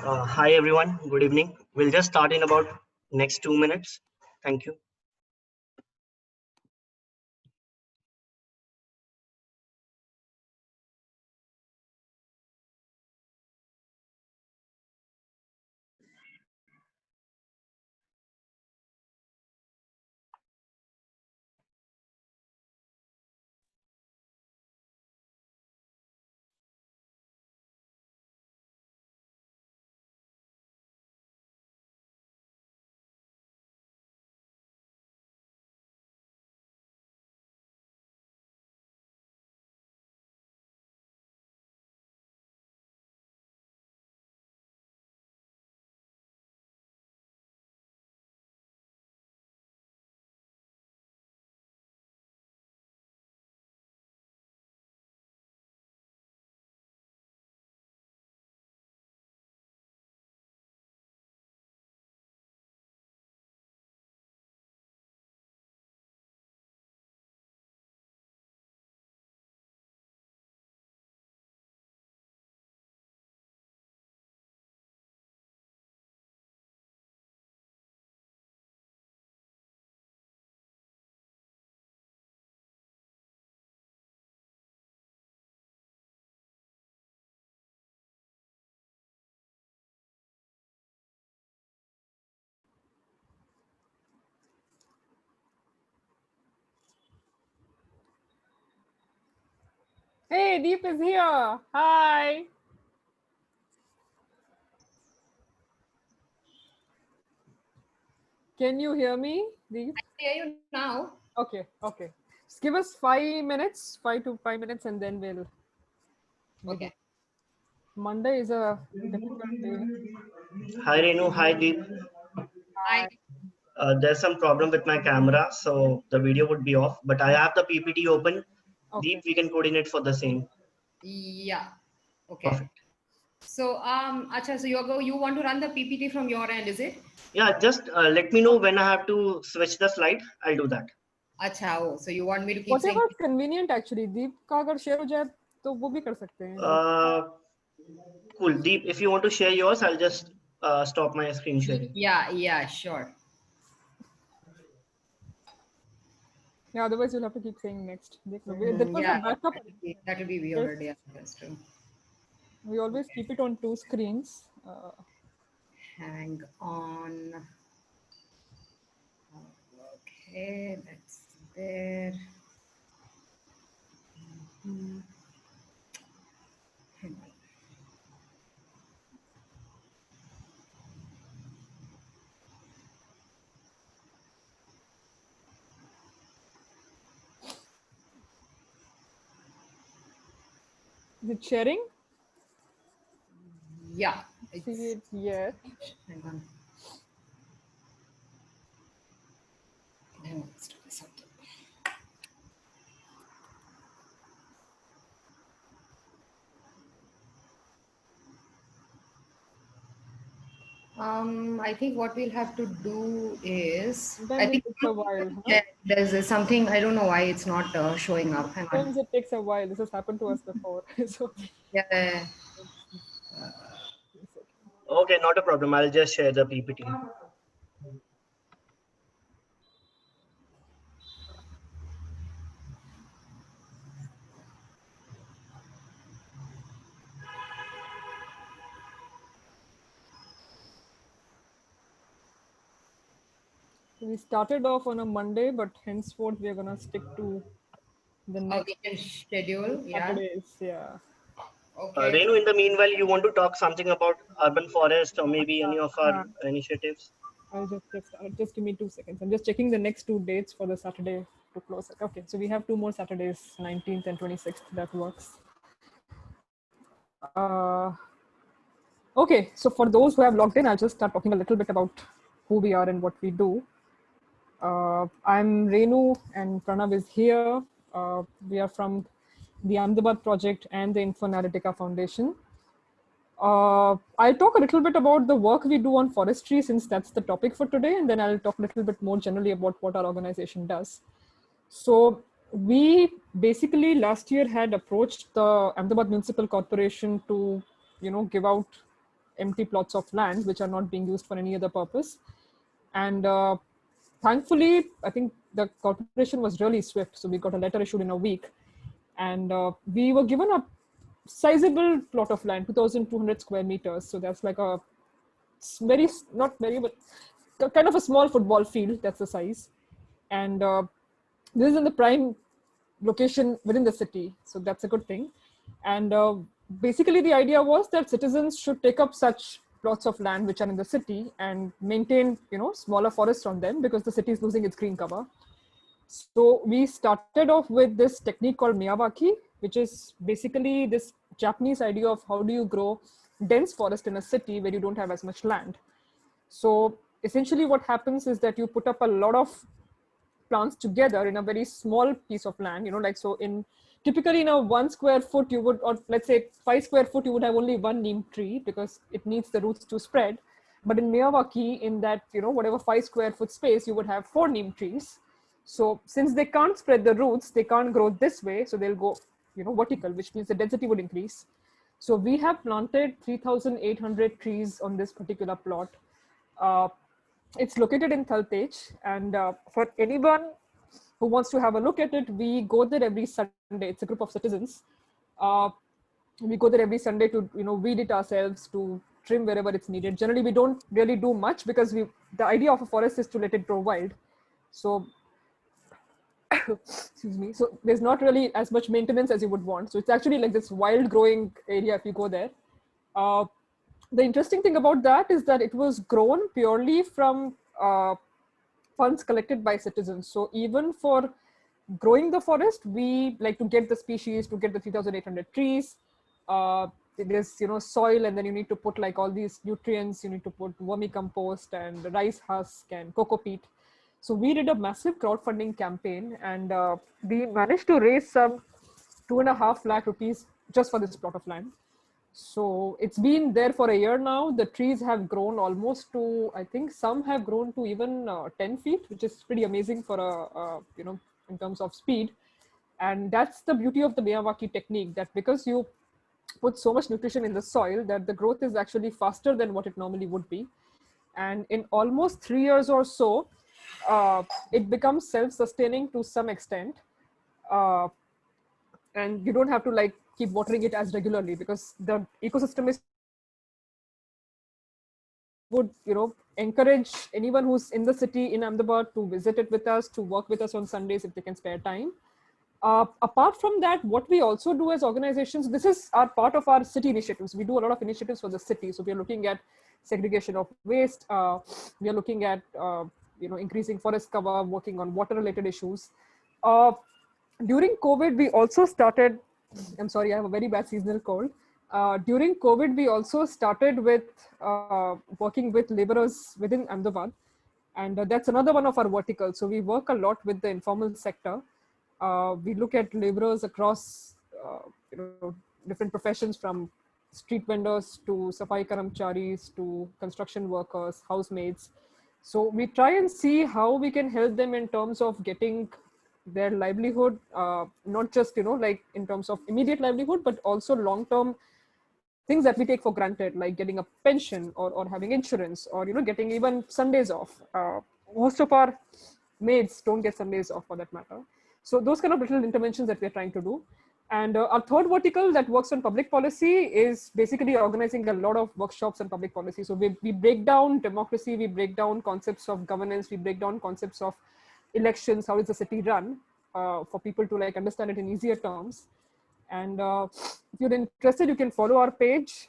Hi everyone, good evening. We'll just start in about next 2 minutes. Thank you. Hey, Deep is here. Hi. Can you hear me, Deep? I hear you now. Okay. Just give us 5 minutes, 5 to 5 minutes, and then we'll. Okay. Monday is a difficult day. Hi Renu, hi Deep. I There's some problem with my camera, so the video would be off, but I have the PPT open. Okay. Deep, we can coordinate for the same. yeah. Okay. Perfect. So Acha, so you want to run the PPT from your end, is it? Yeah, just let me know when I have to switch the slide. I'll do that. Acha, oh, so you want me to keep Whatever saying is convenient actually. Deep का अगर share हो जाए तो वो भी कर सकते हैं. Cool. Deep, if you want to share yours, I'll just stop my screen sharing. Yeah, sure. Yeah, otherwise you'll have to keep saying next. That was a backup. That would be weird. Yeah, that's true. We always keep it on two screens. Hang on. Okay, that's there. Hang on. Is it sharing? Yeah. See it yet? Hang on. Hang on. Let's do this out. I think what we'll have to do is Sometimes it takes a while. Huh? there's something, I don't know why it's not showing up. Hang on. Sometimes it takes a while. This has happened to us before. So Yeah. Okay, not a problem. I'll just share the PPT. we started off on a Monday, but henceforth we are gonna stick to the next Weekend schedule. Yeah. Saturdays. Yeah. Okay. Renu, in the meanwhile, you want to talk something about urban forest or maybe any of our initiatives? I'll just give me 2 seconds. I'm just checking the next 2 dates for the Saturday to close it. Okay, so we have 2 more Saturdays, 19th and 26th. That works. Okay, so for those who have logged in, I'll just start talking a little bit about who we are and what we do. I'm Renu and Pranav is here. We are from the Ahmedabad project and the Infoanalytica Foundation. I'll talk a little bit about the work we do on forestry since that's the topic for today, and then I'll talk a little bit more generally about what our organization does. So we basically last year had approached the Ahmedabad Municipal Corporation to, give out empty plots of land which are not being used for any other purpose. And thankfully, I think the corporation was really swift. So we got a letter issued in a week, and we were given a sizable plot of land, 2,200 square meters. So that's like a very, not very, but kind of a small football field. That's the size. And this is in the prime location within the city. So that's a good thing. And basically the idea was that citizens should take up such plots of land which are in the city and maintain, smaller forests on them, because the city is losing its green cover. So we started off with this technique called Miyawaki, which is basically this Japanese idea of how do you grow dense forest in a city where you don't have as much land. So essentially what happens is that you put up a lot of plants together in a very small piece of land, so typically in a 1 square foot you would, or let's say 5 square foot, you would have only one neem tree because it needs the roots to spread. But in Miyawaki, in that, whatever 5 square foot space, you would have 4 neem trees. So since they can't spread the roots, they can't grow this way. So they'll go, vertical, which means the density would increase. So we have planted 3,800 trees on this particular plot. It's located in Thaltej, and for anyone who wants to have a look at it, we go there every Sunday. It's a group of citizens. We go there every Sunday to weed it ourselves, to trim wherever it's needed. Generally, we don't really do much because the idea of a forest is to let it grow wild. So, excuse me. So there's not really as much maintenance as you would want. So it's actually like this wild growing area if you go there. The interesting thing about that is that it was grown purely from funds collected by citizens. So even for growing the forest, we like to get the species, to get the 3,800 trees. There's soil, and then you need to put like all these nutrients. You need to put vermicompost and rice husk and coco peat. So we did a massive crowdfunding campaign, and we managed to raise some 2.5 lakh rupees just for this plot of land. So it's been there for a year now. The trees have grown almost to, I think some have grown to even 10 feet, which is pretty amazing for in terms of speed. And that's the beauty of the Miyawaki technique, that because you put so much nutrition in the soil, that the growth is actually faster than what it normally would be. And in almost 3 years or so, it becomes self-sustaining to some extent. And you don't have to keep watering it as regularly, because the ecosystem would encourage anyone who's in the city in Ahmedabad to visit it with us, to work with us on Sundays if they can spare time. Apart from that, what we also do as organizations, this is our part of our city initiatives. We do a lot of initiatives for the city. So we are looking at segregation of waste. We are looking at increasing forest cover, working on water related issues. During COVID, we also started, I'm sorry, I have a very bad seasonal cold. During COVID, we also started with working with laborers within Ahmedabad. And that's another one of our verticals. So we work a lot with the informal sector. We look at laborers across different professions, from street vendors to safai karamcharis to construction workers, housemaids. So we try and see how we can help them in terms of getting their livelihood, not just in terms of immediate livelihood, but also long-term things that we take for granted, like getting a pension or having insurance, or getting even Sundays off. Most of our maids don't get Sundays off, for that matter. So those kind of little interventions that we're trying to do. And our third vertical that works on public policy is basically organizing a lot of workshops on public policy. So we break down democracy, we break down concepts of governance, we break down concepts of elections, how is the city run, for people to understand it in easier terms. And if you're interested, you can follow our page.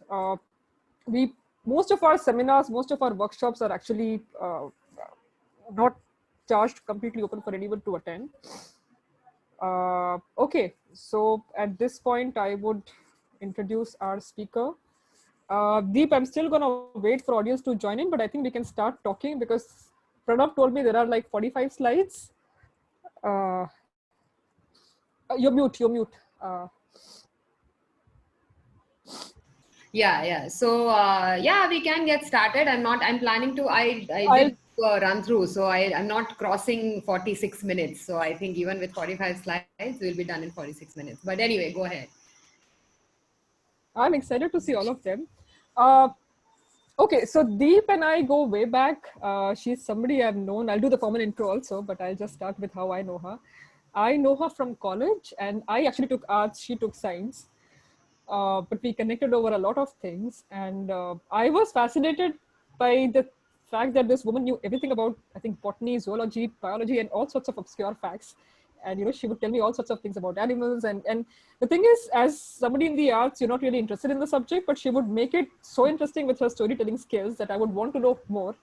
Most of our seminars, most of our workshops are actually not charged, completely open for anyone to attend. Okay, so at this point, I would introduce our speaker. Deep, I'm still gonna wait for audience to join in, but I think we can start talking because Pranav told me there are 45 slides. You're mute. Yeah. So yeah, we can get started. I'm planning to, I did run through. So I'm not crossing 46 minutes. So I think even with 45 slides, we'll be done in 46 minutes. But anyway, go ahead. I'm excited to see all of them. Okay, so Deep and I go way back. She's somebody I've known. I'll do the formal intro also, but I'll just start with how I know her. I know her from college, and I actually took arts. She took science, but we connected over a lot of things. And I was fascinated by the fact that this woman knew everything about, I think, botany, zoology, biology, and all sorts of obscure facts. And she would tell me all sorts of things about animals. And the thing is, as somebody in the arts, you're not really interested in the subject, but she would make it so interesting with her storytelling skills that I would want to know more.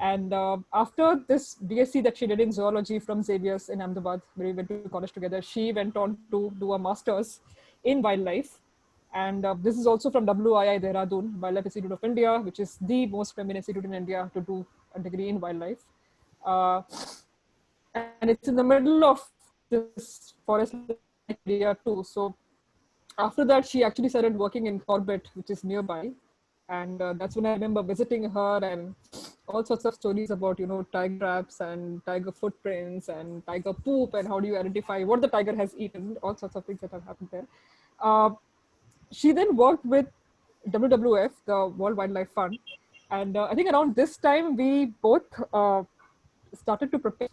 And after this BSc that she did in zoology from Xavier's in Ahmedabad, where we went to college together, she went on to do a master's in wildlife. And this is also from WII Dehradun, Wildlife Institute of India, which is the most premier institute in India to do a degree in wildlife. Uh, and it's in the middle of this forest area too. So after that, she actually started working in Corbett, which is nearby. And that's when I remember visiting her, and all sorts of stories about, tiger traps and tiger footprints and tiger poop, and how do you identify what the tiger has eaten, all sorts of things that have happened there. She then worked with WWF, the World Wildlife Fund. And I think around this time, we both started to prepare.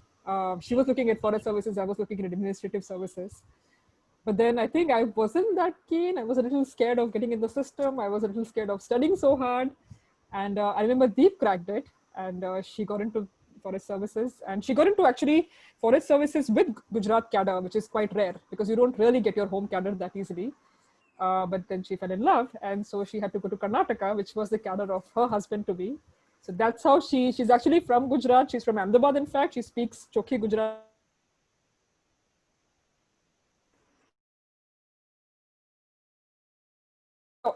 She was looking at forest services, I was looking at administrative services. But then I think I wasn't that keen. I was a little scared of getting in the system. I was a little scared of studying so hard. And I remember Deep cracked it, and she got into forest services. And she got into actually forest services with Gujarat cadre, which is quite rare because you don't really get your home cadre that easily. But then she fell in love, and so she had to go to Karnataka, which was the cadre of her husband to be. So that's how she's actually from Gujarat. She's from Ahmedabad, in fact. She speaks Chokhi Gujarati.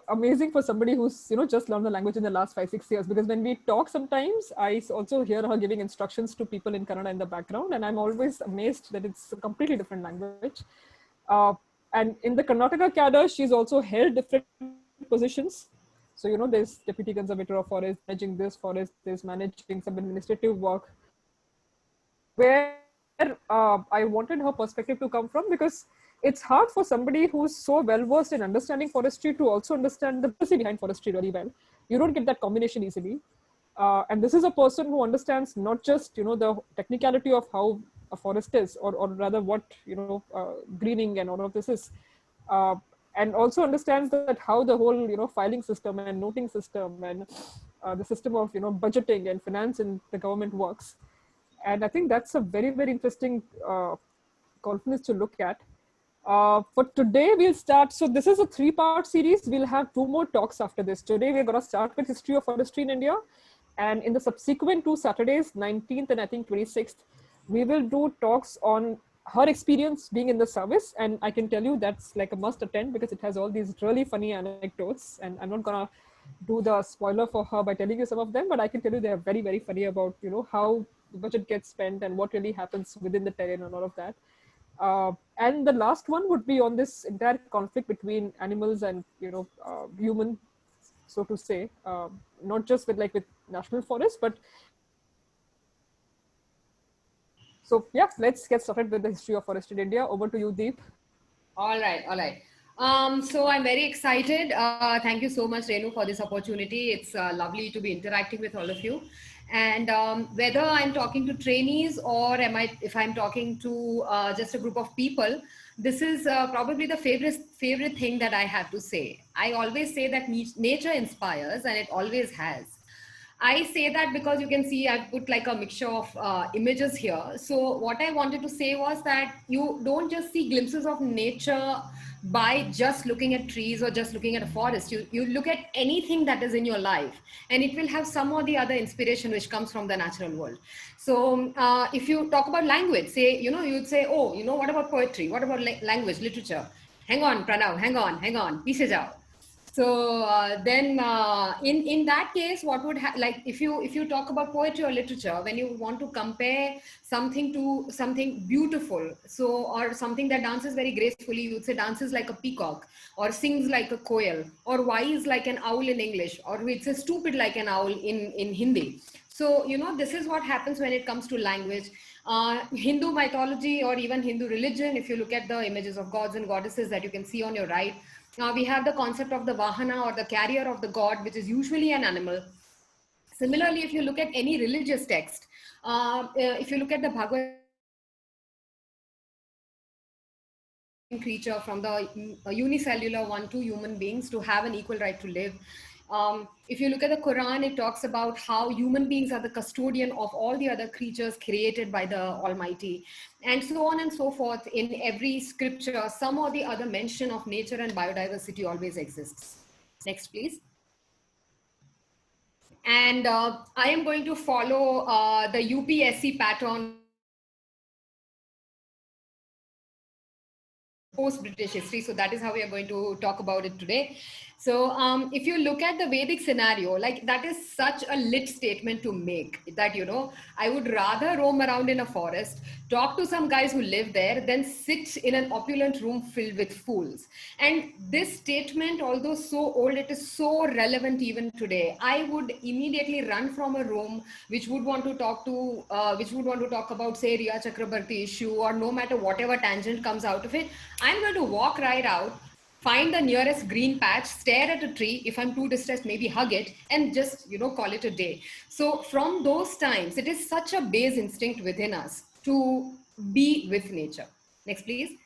Amazing for somebody who's just learned the language in the last 5-6 years, because when we talk sometimes I also hear her giving instructions to people in Kannada in the background, and I'm always amazed that it's a completely different language. And in the Karnataka cadre, she's also held different positions. So there's deputy conservator of forest, managing this forest, there's managing some administrative work, where I wanted her perspective to come from, because it's hard for somebody who's so well versed in understanding forestry to also understand the policy behind forestry really well. You don't get that combination easily. And this is a person who understands not just the technicality of how a forest is, or rather what greening and all of this is, and also understands that how the whole filing system and noting system and the system of budgeting and finance in the government works. And I think that's a very, very interesting conference to look at. For today, we'll start. So this is a 3-part series. We'll have 2 more talks after this. Today, we're going to start with history of forestry in India. And in the subsequent 2 Saturdays, 19th and I think 26th, we will do talks on her experience being in the service. And I can tell you that's like a must attend, because it has all these really funny anecdotes. And I'm not going to do the spoiler for her by telling you some of them, but I can tell you they are very, very funny about, how the budget gets spent and what really happens within the terrain and all of that. And the last one would be on this entire conflict between animals and human, so to say, not just with national forests, but so yeah, let's get started with the history of forest in India. Over to you, Deep. All right. So I'm very excited. Thank you so much, Renu, for this opportunity. It's lovely to be interacting with all of you. And whether I'm talking to trainees or if I'm talking to just a group of people, this is probably the favorite thing that I have to say. I always say that nature inspires, and it always has. I say that because you can see I've put like a mixture of images here. So what I wanted to say was that you don't just see glimpses of nature by just looking at trees or just looking at a forest. You look at anything that is in your life, and it will have some or the other inspiration which comes from the natural world. So if you talk about language, say, you'd say, oh, what about poetry? What about language, literature? Hang on, Pranav, hang on, piche jao. So then in that case, what would like if you talk about poetry or literature, when you want to compare something to something beautiful, so or something that dances very gracefully, you'd say dances like a peacock, or sings like a koel, or wise like an owl in English, or we'd say stupid like an owl in Hindi. So this is what happens when it comes to language. Hindu mythology or even Hindu religion, if you look at the images of gods and goddesses that you can see on your right, We have the concept of the Vahana or the carrier of the god, which is usually an animal. Similarly, if you look at any religious text, if you look at the Bhagavad creature from the unicellular one to human beings to have an equal right to live. If you look at the Quran, it talks about how human beings are the custodian of all the other creatures created by the Almighty, and so on and so forth. In every scripture, some or the other mention of nature and biodiversity always exists. Next, please. And I am going to follow the UPSC pattern post-British history. So that is how we are going to talk about it today. So if you look at the Vedic scenario, like that is such a lit statement to make that, you know, I would rather roam around in a forest, talk to some guys who live there, than sit in an opulent room filled with fools. And this statement, although so old, it is so relevant even today. I would immediately run from a room which would want to talk to, about, say, Riya Chakrabarti issue, or no matter whatever tangent comes out of it. I'm going to walk right out, find the nearest green patch, stare at a tree. If I'm too distressed, maybe hug it and just, you know, call it a day. So from those times, it is such a base instinct within us to be with nature. Next, please.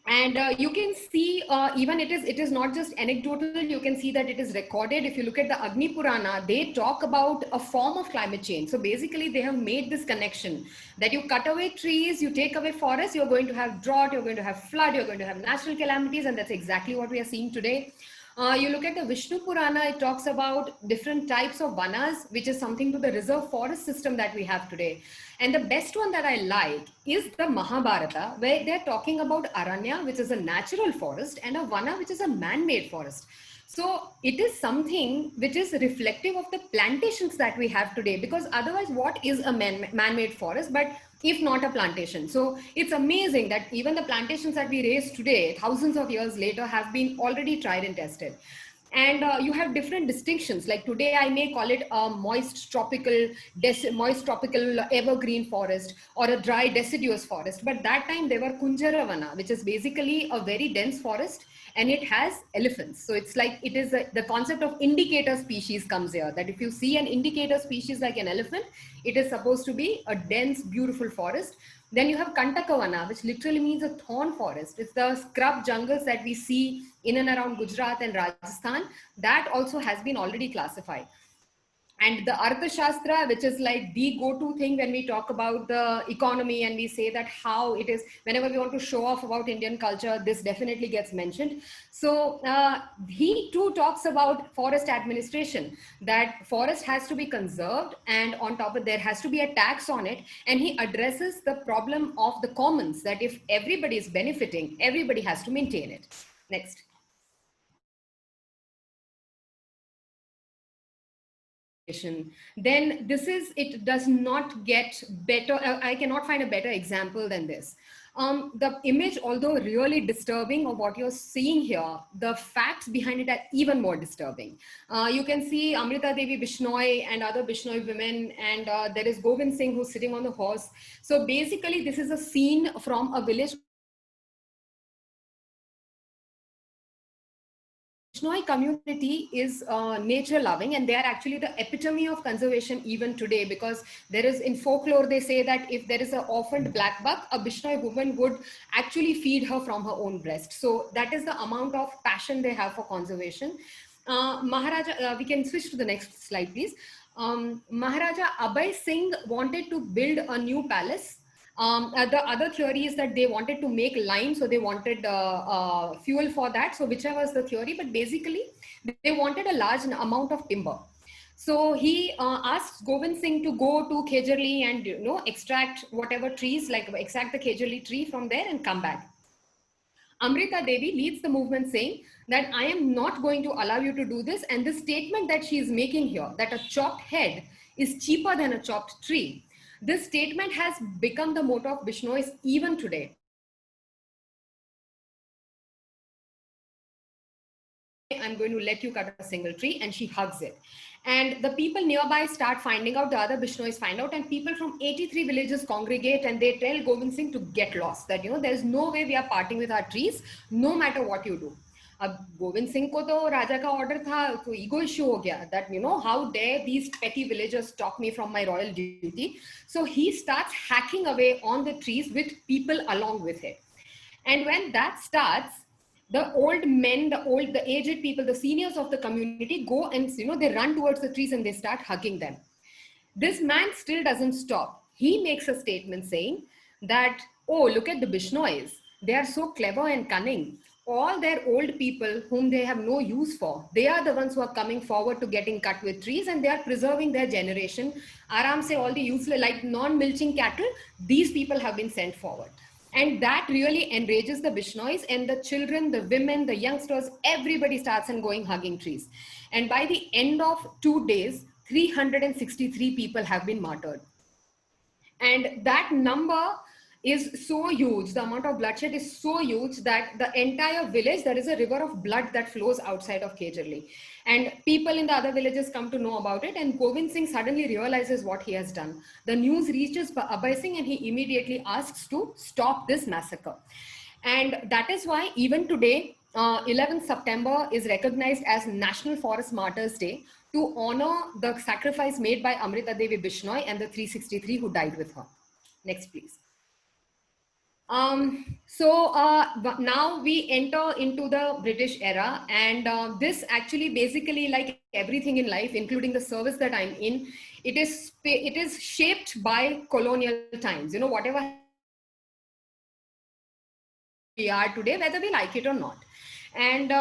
And you can see even it is not just anecdotal. You can see that it is recorded. If you look at the Agni Purana, they talk about a form of climate change. So basically they have made this connection that you cut away trees, you take away forests, you're going to have drought, you're going to have flood, you're going to have natural calamities, and that's exactly what we are seeing today. You look at the Vishnu Purana, it talks about different types of vanas, which is something to the reserve forest system that we have today. And the best one that I like is the Mahabharata, where they're talking about Aranya, which is a natural forest, and a Vana, which is a man-made forest. So it is something which is reflective of the plantations that we have today, because otherwise what is a man-made forest but if not a plantation? So it's amazing that even the plantations that we raise today, thousands of years later, have been already tried and tested. And you have different distinctions. Like today, I may call it a moist tropical evergreen forest, or a dry deciduous forest. But that time they were Kunjaravana, which is basically a very dense forest, and it has elephants. So it's like it is the concept of indicator species comes here. That if you see an indicator species like an elephant, it is supposed to be a dense, beautiful forest. Then you have Kantakavana, which literally means a thorn forest. It's the scrub jungles that we see in and around Gujarat and Rajasthan. That also has been already classified. And the Arthashastra, which is like the go-to thing when we talk about the economy, and we say that how it is, whenever we want to show off about Indian culture, this definitely gets mentioned. So he too talks about forest administration, that forest has to be conserved, and on top of there has to be a tax on it. And he addresses the problem of the commons, that if everybody is benefiting, everybody has to maintain it. Next. Then it does not get better. I cannot find a better example than this. The image, although really disturbing of what you're seeing here, the facts behind it are even more disturbing. You can see Amrita Devi Bishnoi and other Bishnoi women, and there is Govind Singh who's sitting on the horse. So basically this is a scene from a village. Bishnoi community is nature loving, and they are actually the epitome of conservation even today, because there is, in folklore, they say that if there is an orphaned black buck, a Bishnoi woman would actually feed her from her own breast. So that is the amount of passion they have for conservation. Maharaja, we can switch to the next slide, please. Maharaja Abhay Singh wanted to build a new palace. The other theory is that they wanted to make lime, so they wanted fuel for that. So whichever was the theory, but basically they wanted a large amount of timber. So he asked Govind Singh to go to Khejarli and extract whatever trees, like extract the Khejarli tree from there and come back. Amrita Devi leads the movement saying that I am not going to allow you to do this. And the statement that she is making here, that a chopped head is cheaper than a chopped tree, this statement has become the motto of Bishnois even today. I'm going to let you cut a single tree, and she hugs it. And the people nearby start finding out, the other Bishnois find out, and people from 83 villages congregate and they tell Govind Singh to get lost, that, you know, there's no way we are parting with our trees, no matter what you do. अब गोविंद सिंह को तो राजा का order था, तो ego issue हो गया, that, you know, how dare these petty villagers stop me from my royal duty. So he starts hacking away on the trees with people along with it. And when that starts, the old men, the aged people, the seniors of the community go and, you know, they run towards the trees and they start hugging them. This man still doesn't stop. He makes a statement saying that, oh, look at the Bishnois. They are so clever and cunning. All their old people whom they have no use for, they are the ones who are coming forward to getting cut with trees, and they are preserving their generation. Aram se, all the useless, like non-milching cattle, these people have been sent forward. And that really enrages the Bishnois, and the children, the women, the youngsters, everybody starts and going hugging trees. And by the end of 2 days, 363 people have been martyred. And that number is so huge, the amount of bloodshed is so huge that the entire village, there is a river of blood that flows outside of Kejarli. And people in the other villages come to know about it, and Govind Singh suddenly realizes what he has done. The news reaches Abhay Singh and he immediately asks to stop this massacre. And that is why even today, 11th September is recognized as National Forest Martyrs Day, to honor the sacrifice made by Amrita Devi Bishnoi and the 363 who died with her. Next, please. Now we enter into the British era, and this actually basically, like everything in life, including the service that I'm in, it is shaped by colonial times. You know, whatever we are today, whether we like it or not. And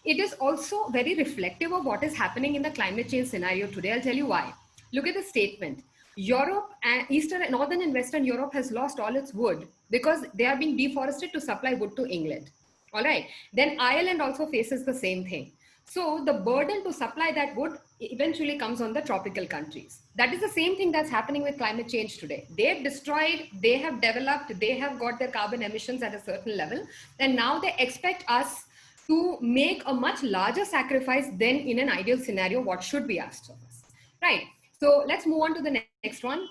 it is also very reflective of what is happening in the climate change scenario today. I'll tell you why. Look at the statement. Europe and Northern and Western Europe has lost all its wood because they are being deforested to supply wood to England. All right. Then Ireland also faces the same thing. So the burden to supply that wood eventually comes on the tropical countries. That is the same thing that's happening with climate change today. They've destroyed, they have developed, they have got their carbon emissions at a certain level. And now they expect us to make a much larger sacrifice than in an ideal scenario, what should be asked of us. Right. So let's move on to the next one.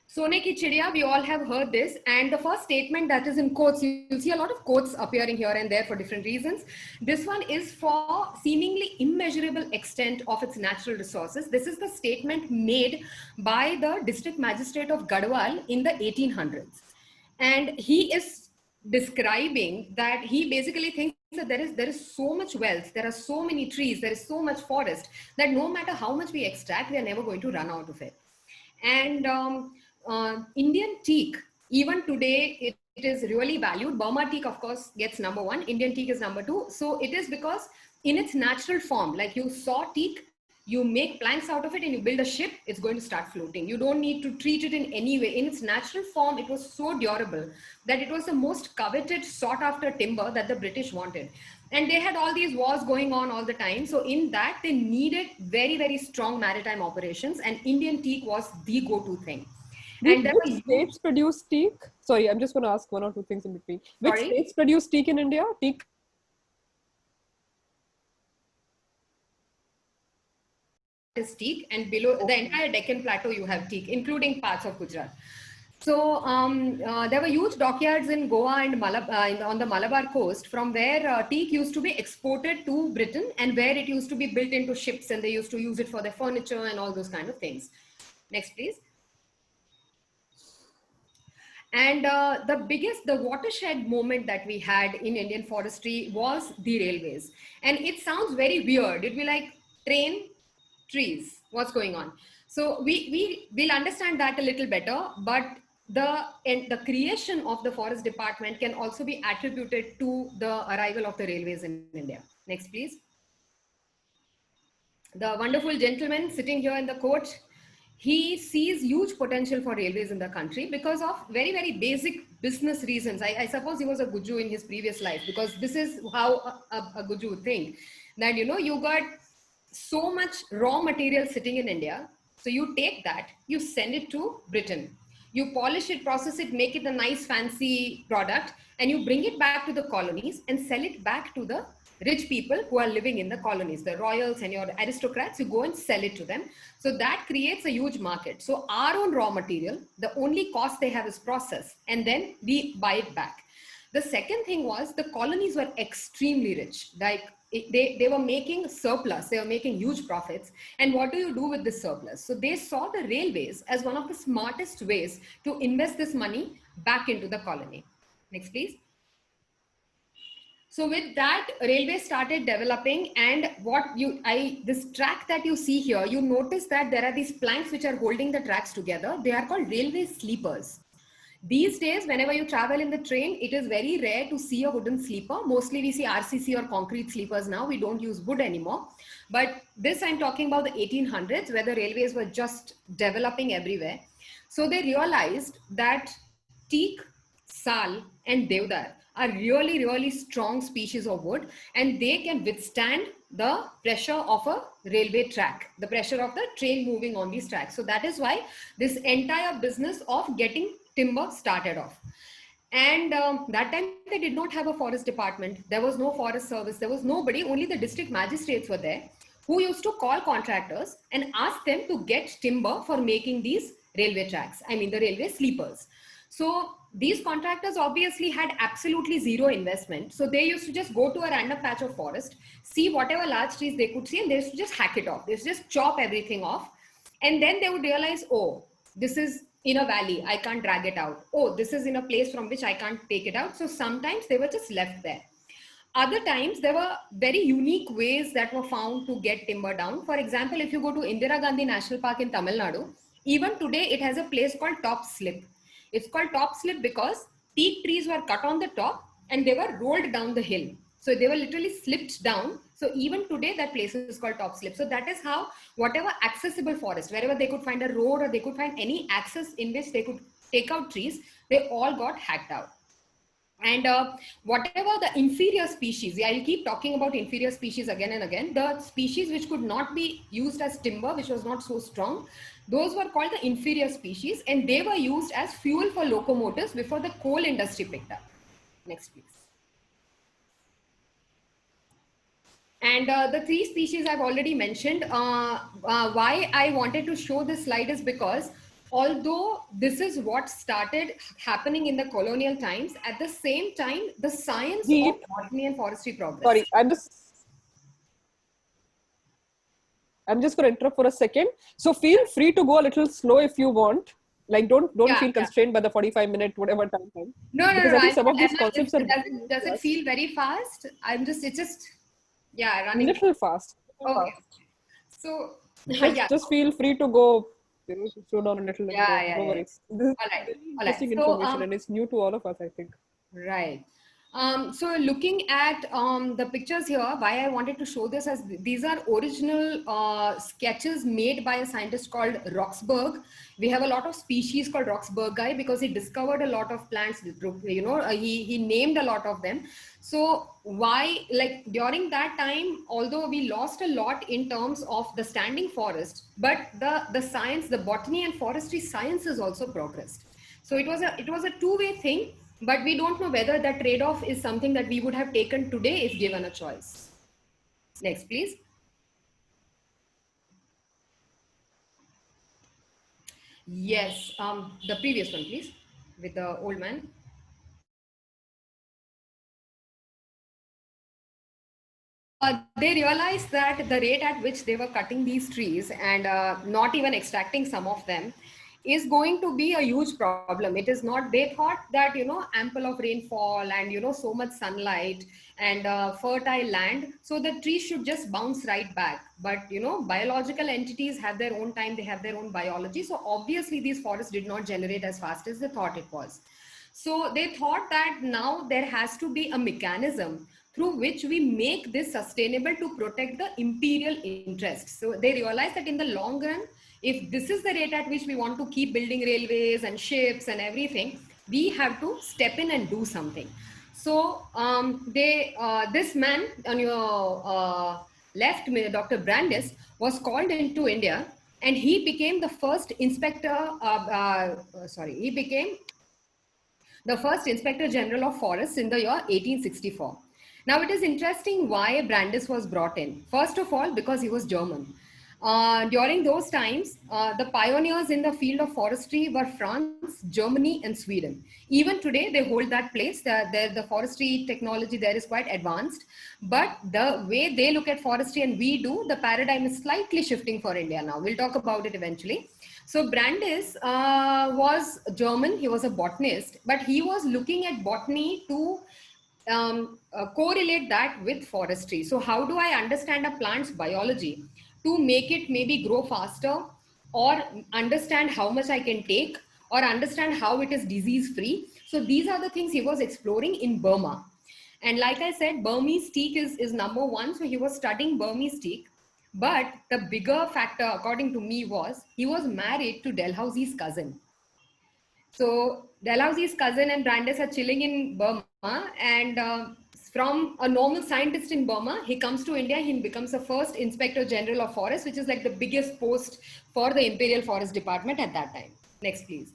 Sone ki chidiya, we all have heard this. And the first statement that is in quotes, you'll see a lot of quotes appearing here and there for different reasons. This one is for seemingly immeasurable extent of its natural resources. This is the statement made by the district magistrate of Garhwal in the 1800s. And he is describing that he basically thinks that there is so much wealth, there are so many trees, there is so much forest, that no matter how much we extract, we are never going to run out of it. And Indian teak, even today, it is really valued. Burma teak, of course, gets number 1. Indian teak is number 2. So it is because in its natural form, like you saw teak, you make planks out of it and you build a ship, it's going to start floating. You don't need to treat it in any way. In its natural form, it was so durable that it was the most coveted, sought after timber that the British wanted. And they had all these wars going on all the time. So in that, they needed very, very strong maritime operations, and Indian teak was the go-to thing. And which states produce teak? Sorry, I'm just going to ask 1 or 2 things in between. Which states produce teak in India? Teak. Is teak, and below the entire Deccan Plateau you have teak, including parts of Gujarat. So there were huge dockyards in Goa and on the Malabar coast, from where teak used to be exported to Britain, and where it used to be built into ships, and they used to use it for their furniture and all those kind of things. Next, please. And the watershed moment that we had in Indian forestry was the railways. And it sounds very weird. It'd be like train, trees, what's going on? So we'll understand that a little better, but the creation of the forest department can also be attributed to the arrival of the railways in India. Next, please. The wonderful gentleman sitting here in the court, he sees huge potential for railways in the country because of very, very basic business reasons. I suppose he was a Guju in his previous life, because this is how a Guju would think, that, you know, you got so much raw material sitting in India. So you take that, you send it to Britain. You polish it, process it, make it a nice fancy product, and you bring it back to the colonies and sell it back to the rich people who are living in the colonies, the royals and your aristocrats. You go and sell it to them. So that creates a huge market. So our own raw material, the only cost they have is process, and then we buy it back. The second thing was the colonies were extremely rich. Like they were making surplus, they were making huge profits. And what do you do with this surplus? So they saw the railways as one of the smartest ways to invest this money back into the colony. Next, please. So with that, railway started developing, and this track that you see here, you notice that there are these planks which are holding the tracks together. They are called railway sleepers. These days, whenever you travel in the train, it is very rare to see a wooden sleeper. Mostly we see RCC or concrete sleepers now. We don't use wood anymore. But this, I'm talking about the 1800s, where the railways were just developing everywhere. So they realized that teak, sal, and devdar are really, really strong species of wood, and they can withstand the pressure of a railway track, the pressure of the train moving on these tracks. So that is why this entire business of getting timber started off. And that time they did not have a forest department. There was no forest service. There was nobody. Only the district magistrates were there, who used to call contractors and ask them to get timber for making these railway tracks. I mean, the railway sleepers. So these contractors obviously had absolutely zero investment. So they used to just go to a random patch of forest, see whatever large trees they could see, and they used to just hack it off. They used to just chop everything off. And then they would realize, oh, this is in a valley, I can't drag it out. Oh, this is in a place from which I can't take it out. So sometimes they were just left there. Other times there were very unique ways that were found to get timber down. For example, if you go to Indira Gandhi National Park in Tamil Nadu, even today it has a place called top slip. It's called top slip because teak trees were cut on the top and they were rolled down the hill. So they were literally slipped down. So even today that place is called top slip. So that is how whatever accessible forest, wherever they could find a road or they could find any access in which they could take out trees, they all got hacked out. And whatever the inferior species, I'll keep talking about inferior species again and again, the species which could not be used as timber, which was not so strong, those were called the inferior species, and they were used as fuel for locomotives before the coal industry picked up. Next, please. And the three species I've already mentioned. Why I wanted to show this slide is because although this is what started happening in the colonial times, at the same time, the science of botany and forestry progressed. Sorry, I'm just going to interrupt for a second. So feel free to go a little slow if you want. Like don't feel constrained by the 45-minute whatever time. No. I think some of these concepts are. Does it feel very fast? It's just running. Little fast. Okay. So just feel free to go. Slow down a little. No worries. This is all right. interesting information, and it's new to all of us, I think. Right. So looking at the pictures here, why I wanted to show this, as these are original sketches made by a scientist called Roxburgh. We have a lot of species called Roxburgh guy because he discovered a lot of plants, he named a lot of them. So why, like during that time, although we lost a lot in terms of the standing forest, but the science, the botany and forestry sciences also progressed. So it was a two-way thing. But we don't know whether that trade-off is something that we would have taken today if given a choice. Next, please. Yes, the previous one, please, with the old man. They realized that the rate at which they were cutting these trees and not even extracting some of them is going to be a huge problem. It is not, they thought that, ample of rainfall and, so much sunlight and fertile land. So the trees should just bounce right back. But, biological entities have their own time. They have their own biology. So obviously these forests did not generate as fast as they thought it was. So they thought that now there has to be a mechanism through which we make this sustainable to protect the imperial interests. So they realized that in the long run, if this is the rate at which we want to keep building railways and ships and everything, we have to step in and do something. So this man on your left, Dr. Brandis, was called into India, and he became the first inspector. He became the first Inspector General of Forests in the year 1864. Now it is interesting why Brandes was brought in. First of all, because he was German. During those times, the pioneers in the field of forestry were France, Germany, and Sweden. Even today, they hold that place. The forestry technology there is quite advanced. But the way they look at forestry and we do, the paradigm is slightly shifting for India now. We'll talk about it eventually. So Brandes was German. He was a botanist, but he was looking at botany to correlate that with forestry. So how do I understand a plant's biology to make it maybe grow faster, or understand how much I can take, or understand how it is disease free? So these are the things he was exploring in Burma. And like I said, Burmese teak is number one. So he was studying Burmese teak. But the bigger factor, according to me, was he was married to Dalhousie's cousin. So Dalhousie's cousin and Brandes are chilling in Burma, and from a normal scientist in Burma, he comes to India. He becomes the first Inspector General of Forest, which is like the biggest post for the Imperial Forest Department at that time. Next, please.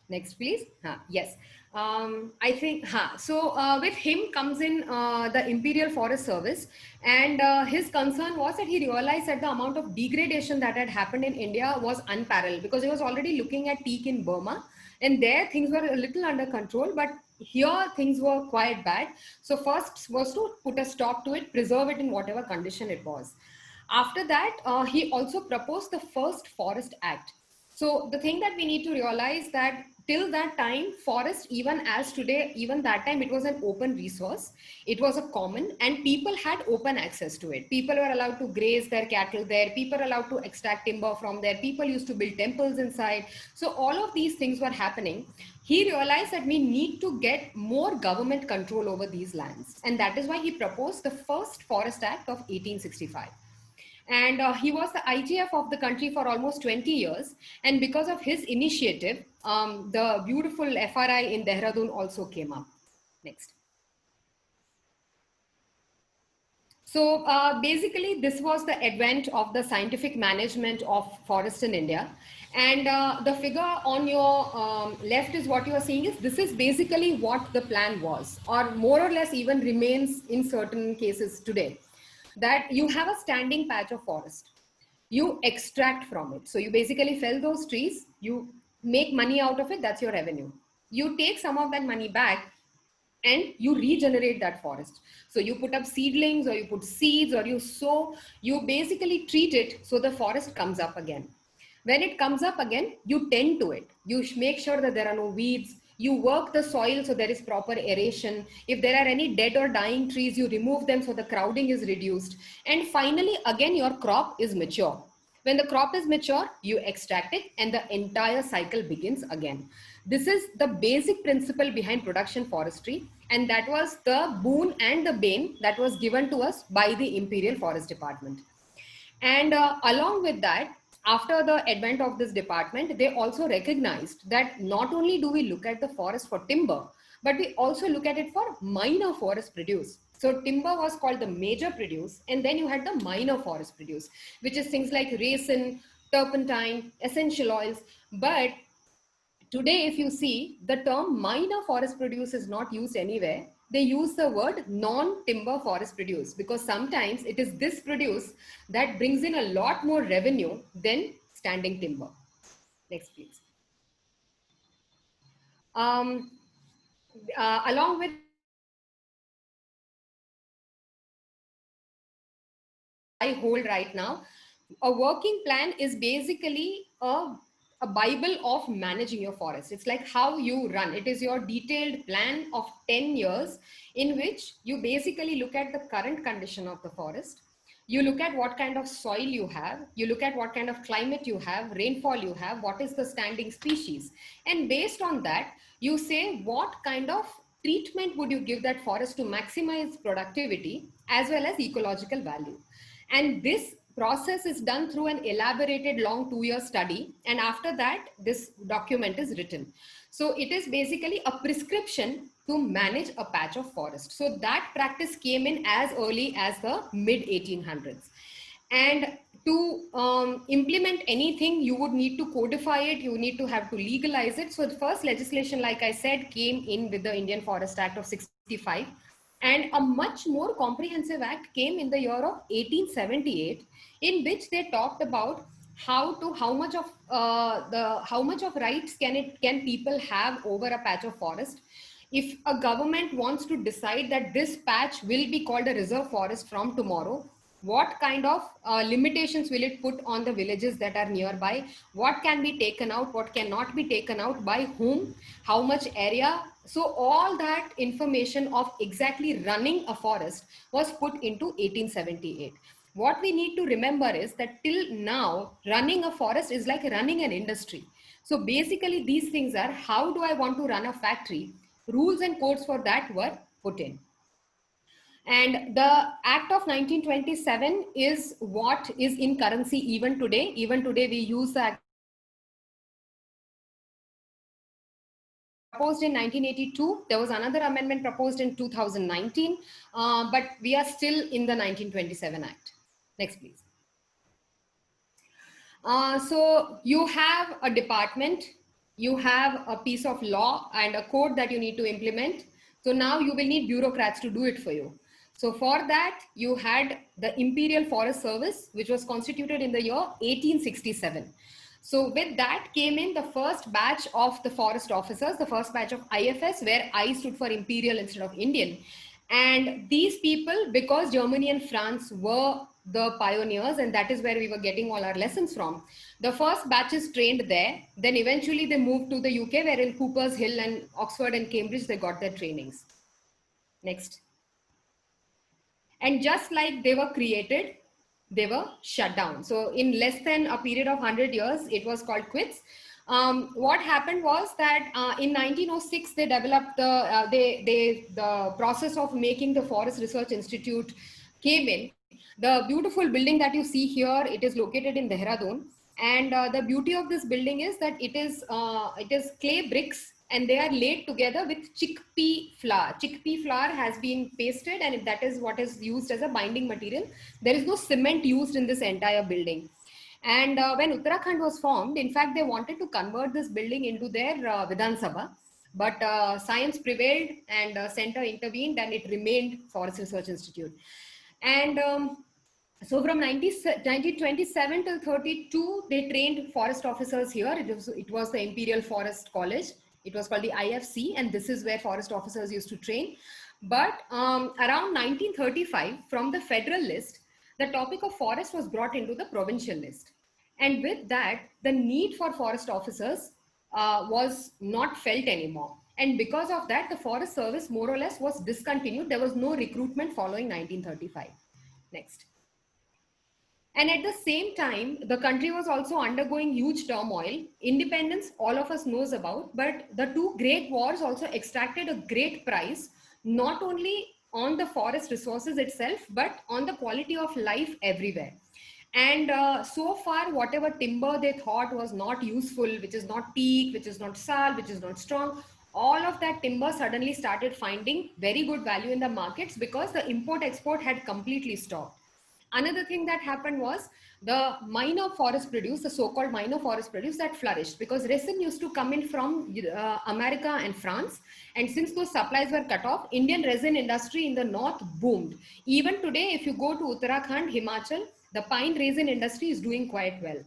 Next, please. Yes. I think, so with him comes in the Imperial Forest Service, and his concern was that he realized that the amount of degradation that had happened in India was unparalleled, because he was already looking at teak in Burma, and there things were a little under control, but here things were quite bad. So first was to put a stop to it, preserve it in whatever condition it was. After that, he also proposed the first Forest Act. So the thing that we need to realize that till that time, forest, even as today, even that time, it was an open resource. It was a common, and people had open access to it. People were allowed to graze their cattle there. People were allowed to extract timber from there. People used to build temples inside. So all of these things were happening. He realized that we need to get more government control over these lands. And that is why he proposed the first Forest Act of 1865. And he was the IGF of the country for almost 20 years. And because of his initiative, the beautiful FRI in Dehradun also came up. Next. So basically, this was the advent of the scientific management of forests in India. And the figure on your left is what you are seeing is, this is basically what the plan was, or more or less even remains in certain cases today. That you have a standing patch of forest, you extract from it. So you basically fell those trees, you make money out of it, that's your revenue. You take some of that money back and you regenerate that forest. So you put up seedlings, or you put seeds, or you sow, you basically treat it so the forest comes up again. When it comes up again, you tend to it. You make sure that there are no weeds. You work the soil so there is proper aeration. If there are any dead or dying trees, you remove them so the crowding is reduced. And finally, again, your crop is mature. When the crop is mature, you extract it, and the entire cycle begins again. This is the basic principle behind production forestry. And that was the boon and the bane that was given to us by the Imperial Forest Department. And along with that, after the advent of this department, they also recognized that not only do we look at the forest for timber, but we also look at it for minor forest produce. So timber was called the major produce, and then you had the minor forest produce, which is things like resin, turpentine, essential oils. But today, if you see, the term minor forest produce is not used anywhere. They use the word non-timber forest produce, because sometimes it is this produce that brings in a lot more revenue than standing timber. Next, please. Along with I hold right now, a working plan is basically a Bible of managing your forest. It's like how you run. It is your detailed plan of 10 years in which you basically look at the current condition of the forest. You look at what kind of soil you have. You look at what kind of climate you have, rainfall you have, what is the standing species. And based on that, you say what kind of treatment would you give that forest to maximize productivity as well as ecological value. And this process is done through an elaborated long 2-year study. And after that, this document is written. So it is basically a prescription to manage a patch of forest. So that practice came in as early as the mid 1800s. And to implement anything, you would need to codify it, you need to have to legalize it. So the first legislation, like I said, came in with the Indian Forest Act of 65, and a much more comprehensive act came in the year of 1878, in which they talked about how much of rights can people have over a patch of forest. If a government wants to decide that this patch will be called a reserve forest from tomorrow, what kind of limitations will it put on the villages that are nearby? What can be taken out? What cannot be taken out? By whom? How much area? So all that information of exactly running a forest was put into 1878. What we need to remember is that till now, running a forest is like running an industry. So basically these things are, how do I want to run a factory? Rules and codes for that were put in. And the Act of 1927 is what is in currency even today. Even today, we use the Act proposed in 1982. There was another amendment proposed in 2019, but we are still in the 1927 Act. Next, please. So you have a department, you have a piece of law and a code that you need to implement. So now you will need bureaucrats to do it for you. So for that, you had the Imperial Forest Service, which was constituted in the year 1867. So with that came in the first batch of the forest officers, the first batch of IFS, where I stood for Imperial instead of Indian. And these people, because Germany and France were the pioneers, and that is where we were getting all our lessons from, the first batches trained there. Then eventually they moved to the UK, where in Cooper's Hill and Oxford and Cambridge, they got their trainings. Next. And just like they were created, they were shut down. So in less than a period of 100 years, it was called quits. What happened was that in 1906, they developed the process of making the Forest Research Institute came in. The beautiful building that you see here, it is located in Dehradun. And the beauty of this building is that it is clay bricks, and they are laid together with chickpea flour. Chickpea flour has been pasted, and that is what is used as a binding material. There is no cement used in this entire building. And when Uttarakhand was formed, in fact, they wanted to convert this building into their Vidhan Sabha. But science prevailed, and center intervened, and it remained Forest Research Institute. And so from 1927 till 32, they trained forest officers here. It was the Imperial Forest College. It was called the IFC, and this is where forest officers used to train. But around 1935, from the federal list, the topic of forest was brought into the provincial list. And with that, the need for forest officers was not felt anymore. And because of that, the Forest Service more or less was discontinued. There was no recruitment following 1935. Next. And at the same time, the country was also undergoing huge turmoil. Independence, all of us knows about, but the two great wars also extracted a great price, not only on the forest resources itself, but on the quality of life everywhere. And so far, whatever timber they thought was not useful, which is not teak, which is not sal, which is not strong, all of that timber suddenly started finding very good value in the markets because the import-export had completely stopped. Another thing that happened was the minor forest produce, the so-called minor forest produce, that flourished because resin used to come in from America and France. And since those supplies were cut off, Indian resin industry in the north boomed. Even today, if you go to Uttarakhand, Himachal, the pine resin industry is doing quite well.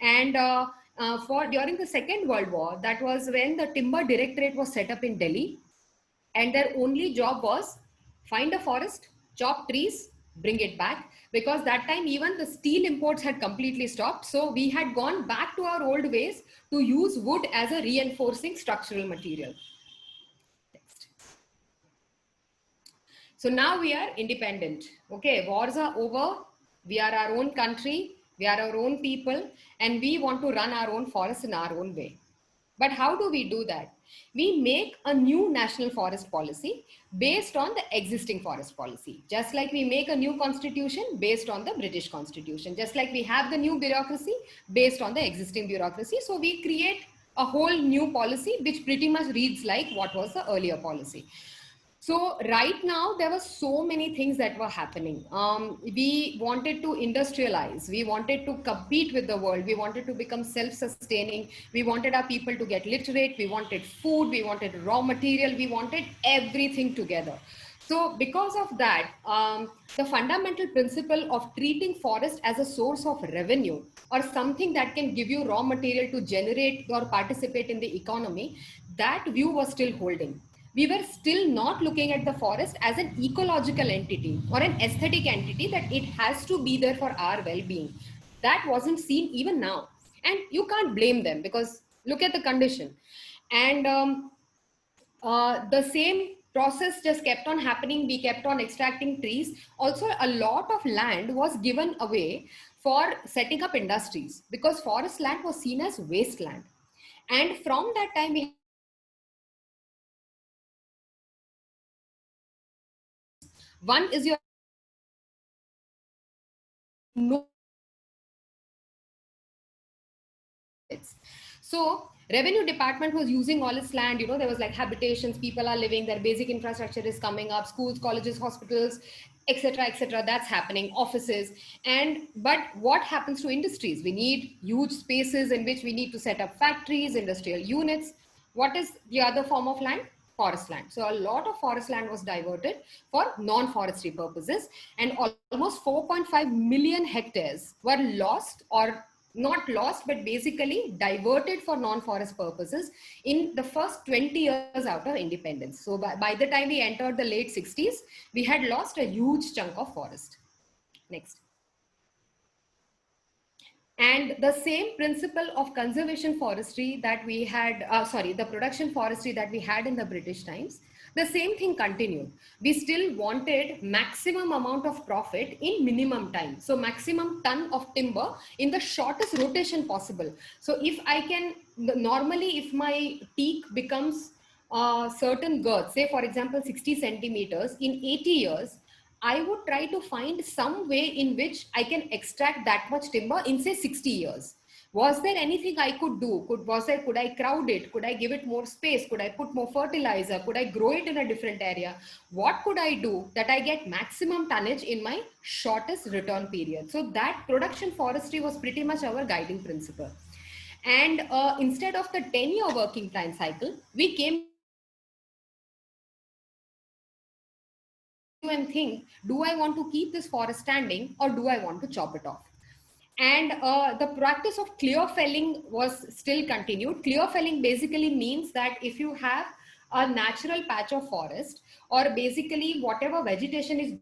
And during the Second World War, that was when the Timber Directorate was set up in Delhi. And their only job was find a forest, chop trees, bring it back, because that time even the steel imports had completely stopped. So we had gone back to our old ways to use wood as a reinforcing structural material. Next. So now we are independent. Okay, wars are over. We are our own country. We are our own people, and we want to run our own forests in our own way. But how do we do that? We make a new national forest policy based on the existing forest policy. Just like we make a new constitution based on the British constitution. Just like we have the new bureaucracy based on the existing bureaucracy. So we create a whole new policy which pretty much reads like what was the earlier policy. So right now, there were so many things that were happening. We wanted to industrialize. We wanted to compete with the world. We wanted to become self-sustaining. We wanted our people to get literate. We wanted food. We wanted raw material. We wanted everything together. So because of that, the fundamental principle of treating forest as a source of revenue or something that can give you raw material to generate or participate in the economy, that view was still holding. We were still not looking at the forest as an ecological entity or an aesthetic entity that it has to be there for our well-being. That wasn't seen even now. And you can't blame them because look at the condition. And the same process just kept on happening. We kept on extracting trees. Also, a lot of land was given away for setting up industries because forest land was seen as wasteland. And from that time, we one is your no. So revenue department was using all its land, you know, there was like habitations, people are living, their basic infrastructure is coming up, schools, colleges, hospitals, etc. That's happening, offices. And but what happens to industries? We need huge spaces in which we need to set up factories, industrial units. What is the other form of land? Forest land. So a lot of forest land was diverted for non-forestry purposes, and almost 4.5 million hectares were lost, or not lost, but basically diverted for non-forest purposes in the first 20 years out of independence. So by the time we entered the late 60s, we had lost a huge chunk of forest. Next. And the same principle of conservation forestry that we had, the production forestry that we had in the British times, the same thing continued. We still wanted maximum amount of profit in minimum time. So maximum ton of timber in the shortest rotation possible. So if I can, normally if my teak becomes a certain girth, say for example 60 centimeters, in 80 years, I would try to find some way in which I can extract that much timber in say 60 years. Was there anything I could do? Could I crowd it? Could I give it more space? Could I put more fertilizer? Could I grow it in a different area? What could I do that I get maximum tonnage in my shortest return period? So that production forestry was pretty much our guiding principle. And instead of the 10-year working time cycle, we came and think, do I want to keep this forest standing or do I want to chop it off? And the practice of clear felling was still continued. Clear felling basically means that if you have a natural patch of forest, or basically whatever vegetation is,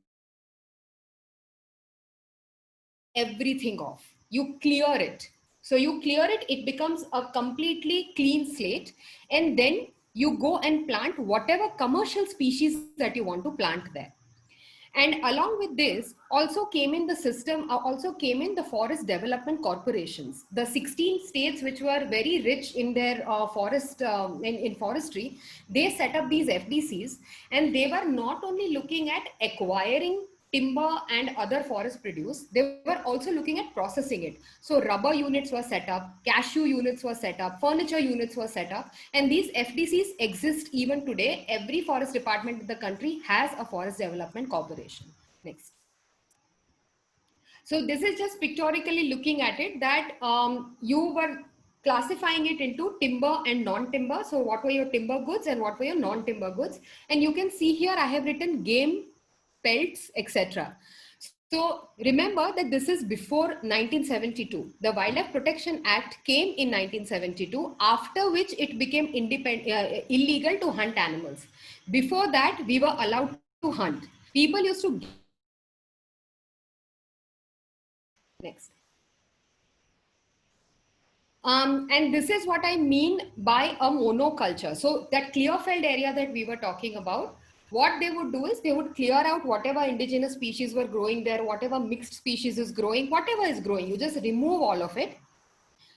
everything off, you clear it. So you clear it, it becomes a completely clean slate, and then you go and plant whatever commercial species that you want to plant there. And along with this also came in the system, also came in the forest development corporations. The 16 states which were very rich in their forest, in forestry, they set up these FDCs, and they were not only looking at acquiring timber and other forest produce, they were also looking at processing it. So rubber units were set up, cashew units were set up, furniture units were set up, and these FDCs exist even today. Every forest department in the country has a forest development corporation. Next. So this is just pictorially looking at it, that you were classifying it into timber and non-timber. So what were your timber goods and what were your non-timber goods? And you can see here I have written game, pelts, etc. So remember that this is before 1972. The Wildlife Protection Act came in 1972, after which it became illegal to hunt animals. Before that, we were allowed to hunt. People used to... Next. And this is what I mean by a monoculture. So that clear felled area that we were talking about, what they would do is they would clear out whatever indigenous species were growing there, whatever mixed species is growing, whatever is growing, you just remove all of it.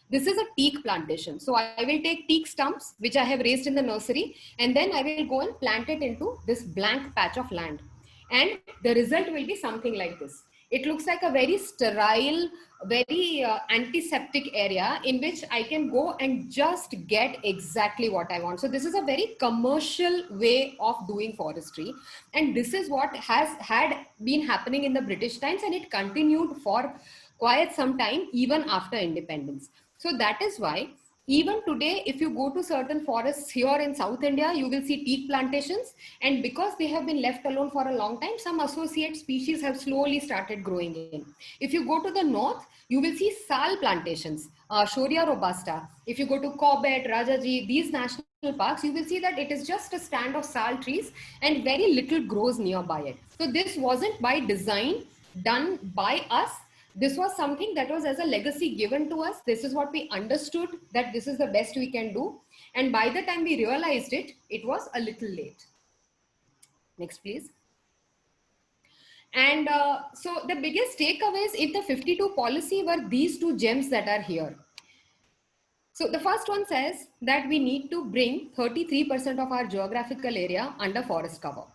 This is a teak plantation. So I will take teak stumps, which I have raised in the nursery, and then I will go and plant it into this blank patch of land. And the result will be something like this. It looks like a very sterile, very antiseptic area in which I can go and just get exactly what I want. So this is a very commercial way of doing forestry. And this is what had been happening in the British times, and it continued for quite some time, even after independence. So that is why even today, if you go to certain forests here in South India, you will see teak plantations. And because they have been left alone for a long time, some associate species have slowly started growing in. If you go to the north, you will see sal plantations, Shorea robusta. If you go to Corbett, Rajaji, these national parks, you will see that it is just a stand of sal trees and very little grows nearby it. So this wasn't by design done by us. This was something that was as a legacy given to us. This is what we understood, that this is the best we can do. And by the time we realized it, it was a little late. Next, please. And so the biggest takeaways in the 52 policy were these two gems that are here. So the first one says that we need to bring 33% of our geographical area under forest cover.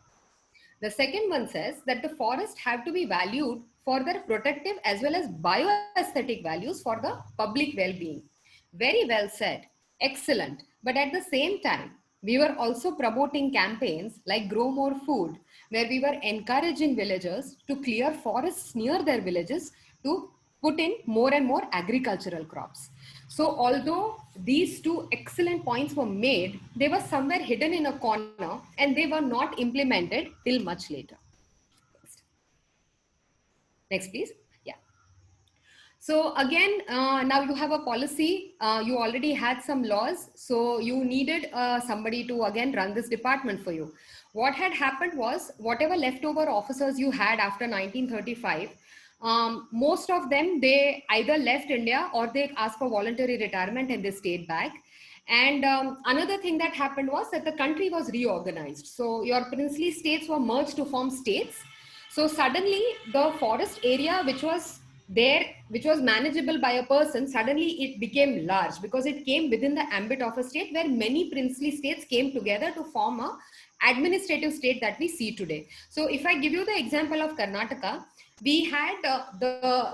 The second one says that the forests have to be valued for their protective as well as bioaesthetic values for the public well-being. Very well said. Excellent. But at the same time, we were also promoting campaigns like Grow More Food, where we were encouraging villagers to clear forests near their villages to put in more and more agricultural crops. So although these two excellent points were made, they were somewhere hidden in a corner and they were not implemented till much later. Next, please. Yeah. So again, now you have a policy, you already had some laws, so you needed somebody to again run this department for you. What had happened was, whatever leftover officers you had after 1935, most of them, they either left India or they asked for voluntary retirement and they stayed back. And another thing that happened was that the country was reorganized. So your princely states were merged to form states. So suddenly the forest area, which was there, which was manageable by a person, suddenly it became large because it came within the ambit of a state where many princely states came together to form a administrative state that we see today. So if I give you the example of Karnataka, we had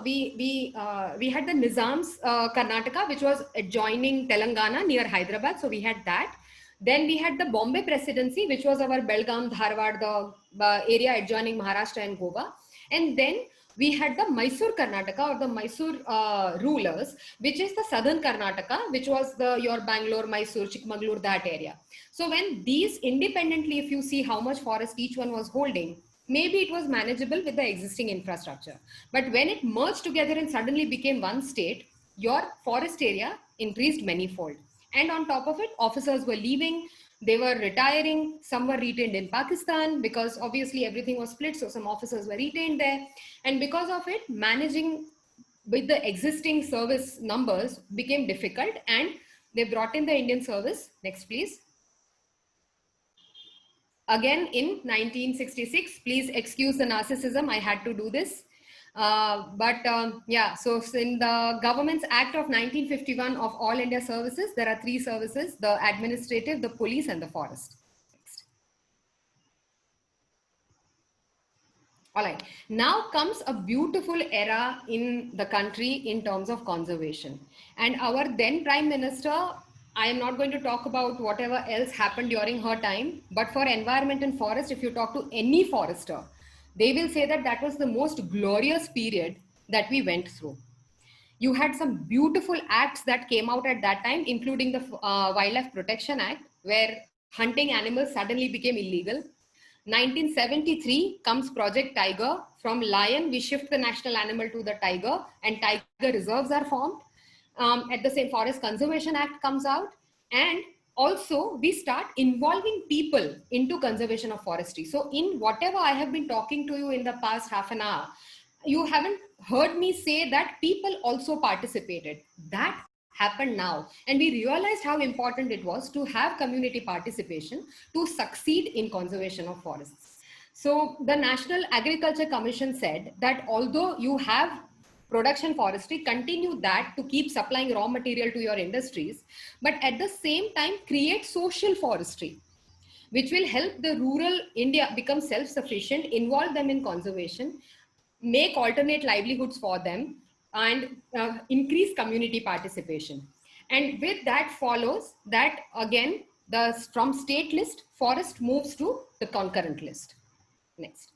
we had the Nizam's Karnataka, which was adjoining Telangana near Hyderabad. So we had that. Then we had the Bombay Presidency, which was our Belgaum, Dharwad, the area adjoining Maharashtra and Goa. And then we had the Mysore Karnataka, or the Mysore rulers, which is the southern Karnataka, which was your Bangalore, Mysore, Chikmagalur, that area. So when these independently, if you see how much forest each one was holding, maybe it was manageable with the existing infrastructure. But when it merged together and suddenly became one state, your forest area increased manyfold. And on top of it, officers were leaving, they were retiring, some were retained in Pakistan because obviously everything was split, so some officers were retained there. And because of it, managing with the existing service numbers became difficult, and they brought in the Indian service. Next, please. Again, in 1966, please excuse the narcissism, I had to do this. Yeah, so in the Government's Act of 1951 of All India Services, there are three services: the administrative, the police, and the forest. Next. All right, now comes a beautiful era in the country in terms of conservation. And our then Prime Minister, I am not going to talk about whatever else happened during her time, but for environment and forest, if you talk to any forester, they will say that that was the most glorious period that we went through. You had some beautiful acts that came out at that time, including the Wildlife Protection Act, where hunting animals suddenly became illegal. 1973 comes Project Tiger. From lion, we shift the national animal to the tiger, and tiger reserves are formed. At the same, Forest Conservation Act comes out, and also we start involving people into conservation of forestry. So in whatever I have been talking to you in the past half an hour, you haven't heard me say that people also participated. That happened now, and we realized how important it was to have community participation to succeed in conservation of forests. So the National Agriculture Commission said that although you have production forestry, continue that to keep supplying raw material to your industries, but at the same time create social forestry, which will help the rural India become self-sufficient, involve them in conservation, make alternate livelihoods for them, and increase community participation. And with that follows that again, from state list, forest moves to the concurrent list. Next.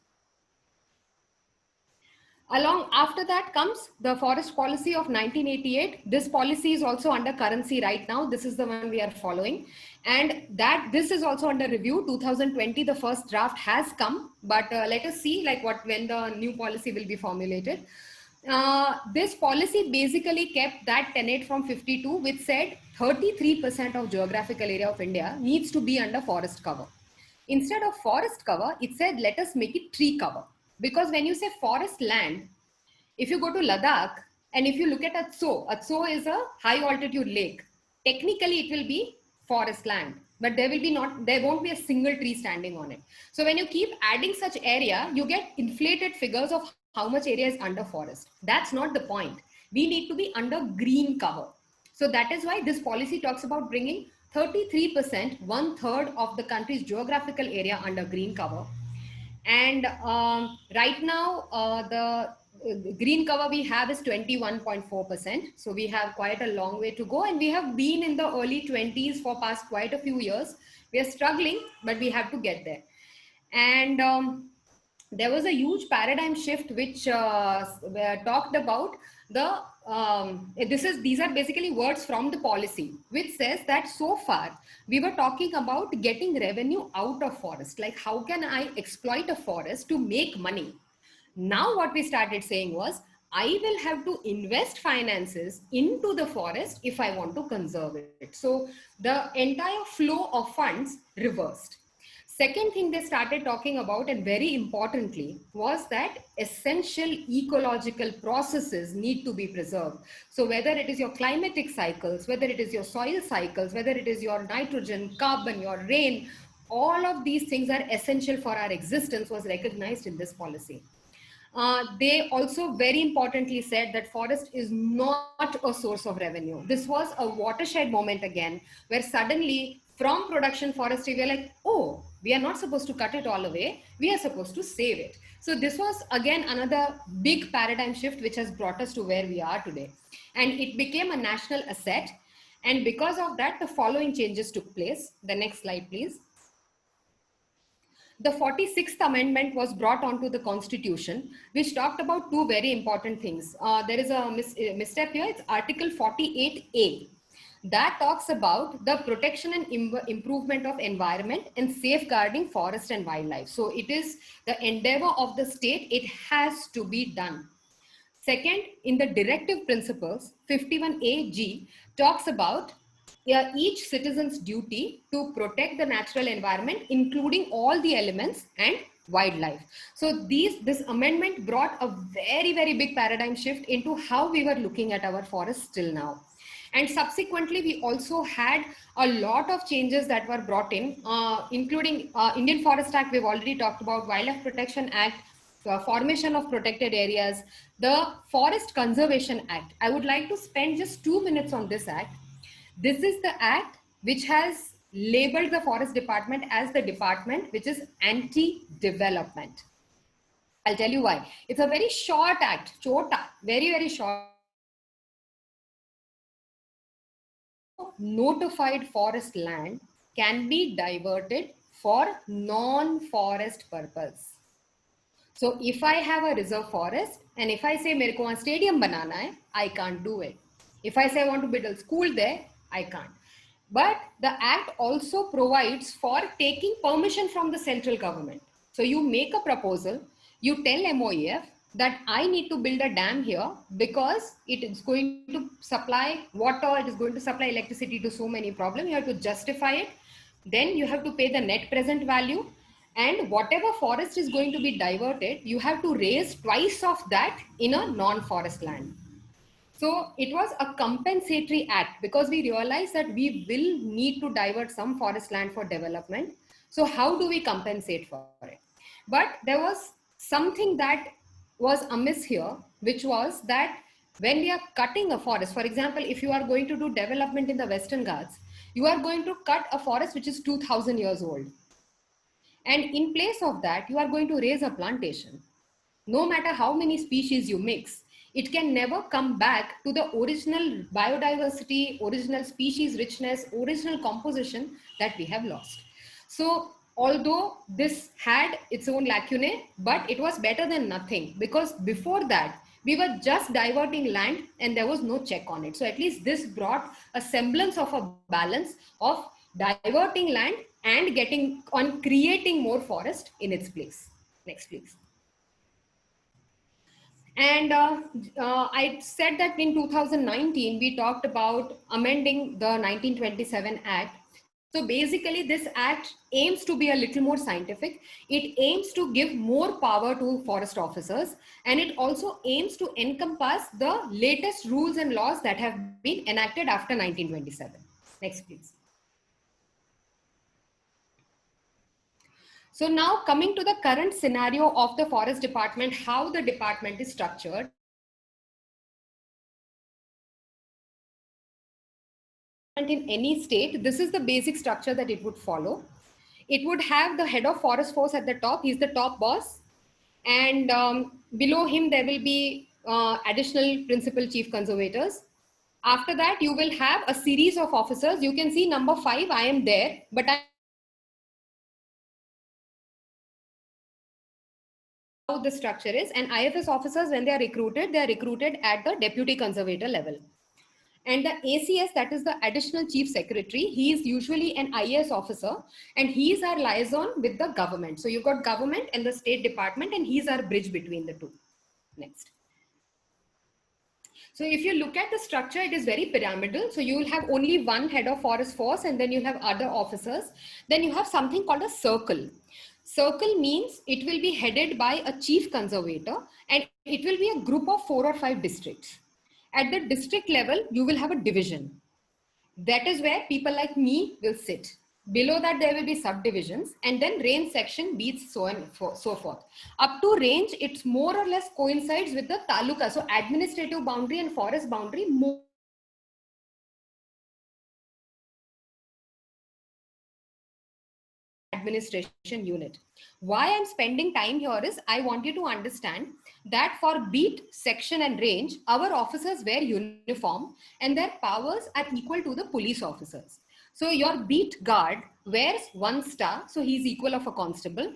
Along after that comes the forest policy of 1988. This policy is also under currency right now. This is the one we are following. And this is also under review. 2020, the first draft has come, but let us see like when the new policy will be formulated. This policy basically kept that tenet from 52, which said 33% of geographical area of India needs to be under forest cover. Instead of forest cover, it said, let us make it tree cover. Because when you say forest land, if you go to Ladakh and if you look at Atso is a high altitude lake. Technically, it will be forest land, but there won't be a single tree standing on it. So when you keep adding such area, you get inflated figures of how much area is under forest. That's not the point. We need to be under green cover. So that is why this policy talks about bringing 33%, 1/3 of the country's geographical area under green cover. And right now, the green cover we have is 21.4%. So we have quite a long way to go. And we have been in the early 20s for past quite a few years. We are struggling, but we have to get there. And there was a huge paradigm shift which talked about these are basically words from the policy, which says that so far we were talking about getting revenue out of forest. Like, how can I exploit a forest to make money? Now what we started saying was, I will have to invest finances into the forest if I want to conserve it. So the entire flow of funds reversed. Second thing they started talking about, and very importantly, was that essential ecological processes need to be preserved. So whether it is your climatic cycles, whether it is your soil cycles, whether it is your nitrogen, carbon, your rain, all of these things are essential for our existence, was recognized in this policy. They also very importantly said that forest is not a source of revenue. This was a watershed moment again, where suddenly from production forestry, we are like, oh, we are not supposed to cut it all away. We are supposed to save it. So this was again another big paradigm shift, which has brought us to where we are today. And it became a national asset. And because of that, the following changes took place. The next slide, please. The 46th amendment was brought onto the constitution, which talked about two very important things. There is a misstep here. It's Article 48A. That talks about the protection and improvement of environment and safeguarding forest and wildlife. So it is the endeavor of the state. It has to be done. Second, in the directive principles, 51AG talks about each citizen's duty to protect the natural environment, including all the elements and wildlife. So this amendment brought a very, very big paradigm shift into how we were looking at our forests till now. And subsequently, we also had a lot of changes that were brought in, including Indian Forest Act. We've already talked about Wildlife Protection Act, formation of protected areas, the Forest Conservation Act. I would like to spend just 2 minutes on this act. This is the act which has labeled the Forest Department as the department which is anti-development. I'll tell you why. It's a very short act, chota, very, very short. Notified forest land can be diverted for non-forest purpose. So if I have a reserve forest and if I say mere ko wahan stadium banana hai, I can't do it. If I say I want to build a school there, I can't. But the act also provides for taking permission from the central government. So you make a proposal, you tell MOEF that I need to build a dam here because it is going to supply water, it is going to supply electricity to so many problems. You have to justify it. Then you have to pay the net present value. And whatever forest is going to be diverted, you have to raise twice of that in a non-forest land. So it was a compensatory act because we realized that we will need to divert some forest land for development. So how do we compensate for it? But there was something that was amiss here, which was that when we are cutting a forest, for example, if you are going to do development in the Western Ghats, you are going to cut a forest which is 2000 years old. And in place of that, you are going to raise a plantation. no matter how many species you mix, it can never come back to the original biodiversity, original species richness, original composition that we have lost. So although this had its own lacunae, but it was better than nothing, because before that we were just diverting land and there was no check on it. So at least this brought a semblance of a balance of diverting land and getting on creating more forest in its place. Next, please. And I said that in 2019, we talked about amending the 1927 Act. So basically, this act aims to be a little more scientific. It aims to give more power to forest officers, and it also aims to encompass the latest rules and laws that have been enacted after 1927. Next, please. So now coming to the current scenario of the forest department, how the department is structured. In any state, this is the basic structure that it would follow. It would have the head of forest force at the top. He's the top boss. And below him, there will be additional principal chief conservators. After that, you will have a series of officers. You can see number 5, I am there, but how the structure is. And IFS officers, when they are recruited at the deputy conservator level. And the ACS, that is the additional chief secretary, he is usually an IAS officer, and he is our liaison with the government. So you've got government and the state department, and he's our bridge between the two. Next. So if you look at the structure, it is very pyramidal. So you will have only one head of forest force, and then you'll have other officers. Then you have something called a circle. Circle means it will be headed by a chief conservator, and it will be a group of 4 or 5 districts. At the district level, you will have a division. That is where people like me will sit. Below that, there will be subdivisions, and then range section beats so on so forth. Up to range, it's more or less coincides with the taluka. So administrative boundary and forest boundary more. Administration unit. Why I'm spending time here is I want you to understand that for beat, section and range, our officers wear uniform and their powers are equal to the police officers. So your beat guard wears 1 star, so he's equal of a constable.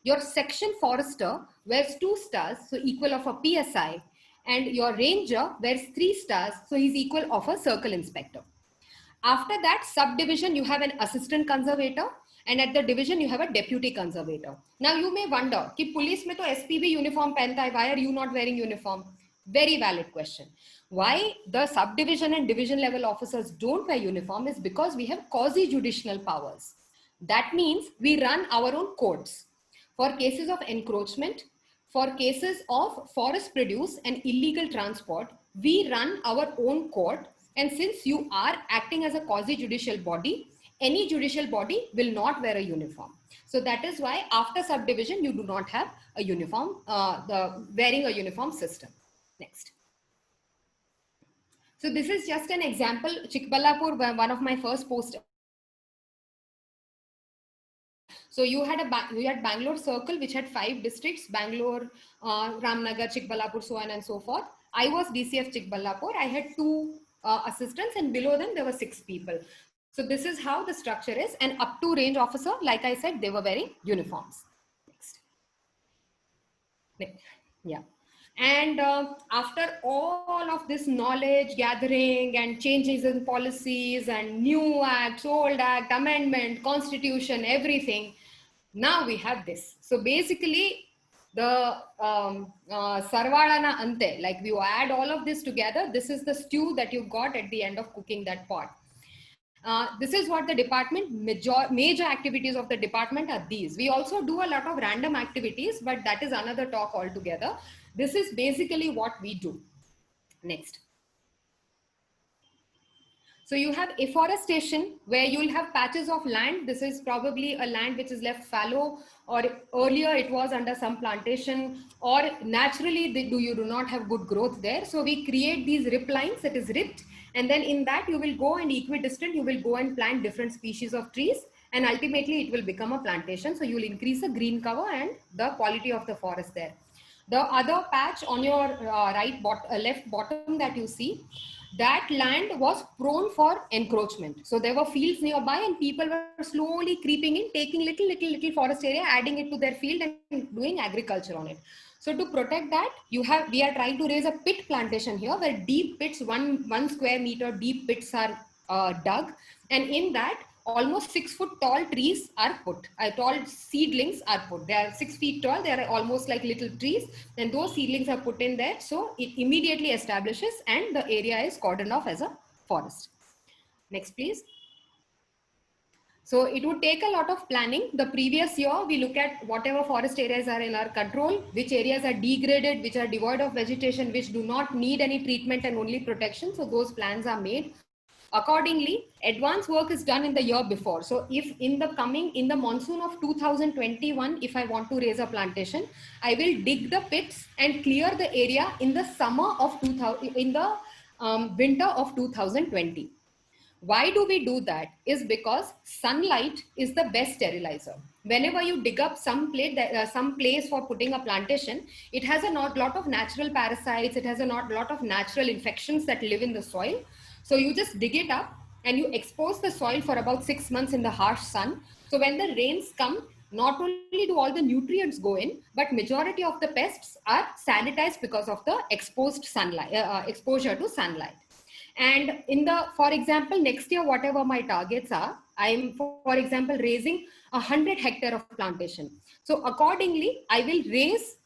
Your section forester wears 2 stars, so equal of a PSI. And your ranger wears 3 stars, so he's equal of a circle inspector. After that subdivision, you have an assistant conservator, and at the division you have a deputy conservator. Now you may wonder, कि police में तो SP भी uniform पहनता है, why are you not wearing uniform? Very valid question. Why the subdivision and division level officers don't wear uniform is because we have quasi-judicial powers. That means we run our own courts. For cases of encroachment, for cases of forest produce and illegal transport, we run our own court. And since you are acting as a quasi-judicial body, any judicial body will not wear a uniform. So that is why after subdivision, you do not have a uniform, wearing a uniform system. Next. So this is just an example. Chikballapur, one of my first posts. So you had Bangalore Circle, which had 5 districts, Bangalore, Ramnagar, Chikballapur, so on and so forth. I was DCF Chikballapur. I had 2 assistants, and below them there were 6 people. So this is how the structure is, and up to range officer, like I said, they were wearing uniforms. Next. Yeah. And after all of this knowledge gathering and changes in policies and new acts, old act, amendment, constitution, everything, now we have this. So basically the sarvalana ante, like you add all of this together, this is the stew that you got at the end of cooking that pot. This is what the department, major activities of the department are these. We also do a lot of random activities, but that is another talk altogether. This is basically what we do. Next. So you have afforestation, where you will have patches of land. This is probably a land which is left fallow, or earlier it was under some plantation, or naturally you do not have good growth there. So we create these rip lines, it is ripped. And then in that you will go and equidistant, you will go and plant different species of trees, and ultimately it will become a plantation. So you will increase the green cover and the quality of the forest there. The other patch on your left bottom that you see, that land was prone for encroachment. So there were fields nearby and people were slowly creeping in, taking little forest area, adding it to their field and doing agriculture on it. So to protect that, we are trying to raise a pit plantation here where deep pits, one square meter deep pits are dug. And in that, almost 6 foot tall trees are put. Tall seedlings are put. They are 6 feet tall. They are almost like little trees. And those seedlings are put in there. So it immediately establishes and the area is cordoned off as a forest. Next, please. So it would take a lot of planning. The previous year, we look at whatever forest areas are in our control, which areas are degraded, which are devoid of vegetation, which do not need any treatment and only protection. So those plans are made. Accordingly, advanced work is done in the year before. So if in the monsoon of 2021, if I want to raise a plantation, I will dig the pits and clear the area in the winter of 2020. Why do we do that? Is because sunlight is the best sterilizer. Whenever you dig up some place for putting a plantation, it has a lot of natural parasites. It has a lot of natural infections that live in the soil. So you just dig it up and you expose the soil for about 6 months in the harsh sun. So when the rains come, not only do all the nutrients go in, but majority of the pests are sanitized because of the exposed sunlight, exposure to sunlight. And for example, next year, whatever my targets are, I'm, for example, raising 100 hectare of plantation. So accordingly, I will raise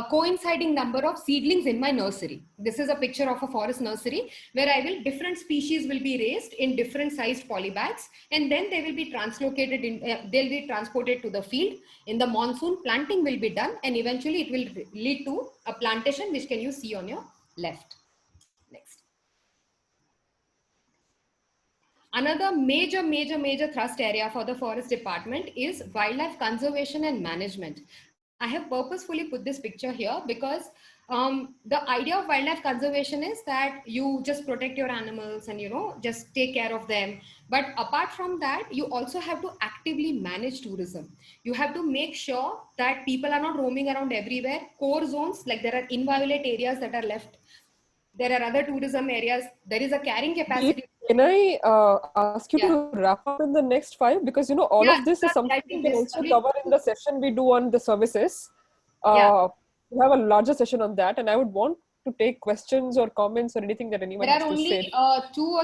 coinciding number of seedlings in my nursery. This is a picture of a forest nursery where different species will be raised in different sized polybags, and then they will be they'll be transported to the field. In the monsoon, planting will be done, and eventually it will lead to a plantation, which can you see on your left. Next. Another major thrust area for the forest department is wildlife conservation and management. I have purposefully put this picture here because the idea of wildlife conservation is that you just protect your animals and, just take care of them. But apart from that, you also have to actively manage tourism. You have to make sure that people are not roaming around everywhere. Core zones, like there are inviolate areas that are left. There are other tourism areas. There is a carrying capacity. Can I ask you to wrap up in the next 5? Because, all of this is something we can also cover in the session we do on the services. We have a larger session on that, and I would want to take questions or comments or anything that anyone has to say. There are only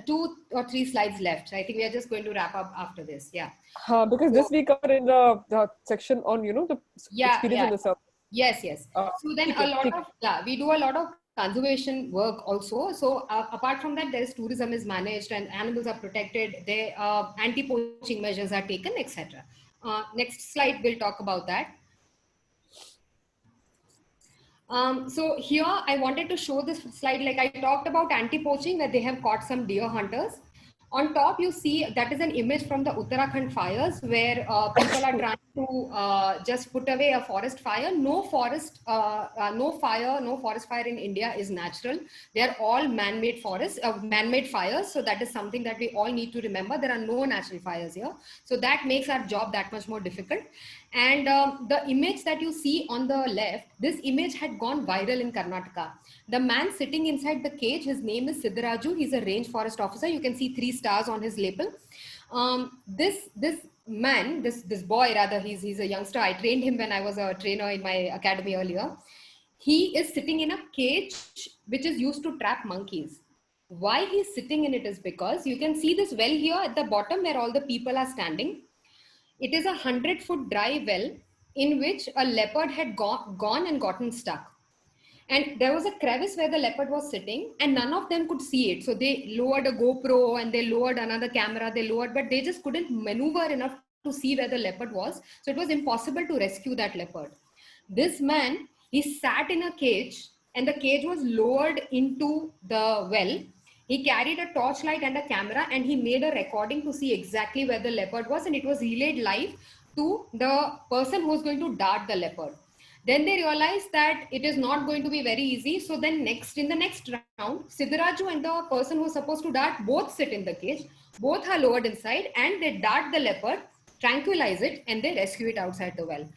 2 or 3 slides left. I think we are just going to wrap up after this. Because this we cover in the section on, the experience in the service. Yes. So then we do a lot of conservation work also. So apart from that, there is tourism is managed and animals are protected. Anti-poaching measures are taken, etc. Next slide, we'll talk about that. So here I wanted to show this slide. Like I talked about anti-poaching, where they have caught some deer hunters. On top, you see that is an image from the Uttarakhand fires, where people are trying to just put away a forest fire. No forest fire in India is natural. They are all man-made fires. So that is something that we all need to remember. There are no natural fires here. So that makes our job that much more difficult. And the image that you see on the left, this image had gone viral in Karnataka. The man sitting inside the cage, his name is Siddharaju. He's a range forest officer. You can see 3 stars on his lapel. This boy, rather, he's a youngster. I trained him when I was a trainer in my academy earlier. He is sitting in a cage which is used to trap monkeys. Why he's sitting in it is because you can see this well here at the bottom where all the people are standing. It is a 100-foot dry well in which a leopard had gone and gotten stuck. And there was a crevice where the leopard was sitting and none of them could see it. So they lowered a GoPro and they lowered another camera, but they just couldn't maneuver enough to see where the leopard was. So it was impossible to rescue that leopard. This man, he sat in a cage and the cage was lowered into the well. He carried a torchlight and a camera and he made a recording to see exactly where the leopard was, and it was relayed live to the person who was going to dart the leopard. Then they realized that it is not going to be very easy. So then in the next round, Siddharaju and the person who was supposed to dart both sit in the cage. Both are lowered inside and they dart the leopard, tranquilize it, and they rescue it outside the well.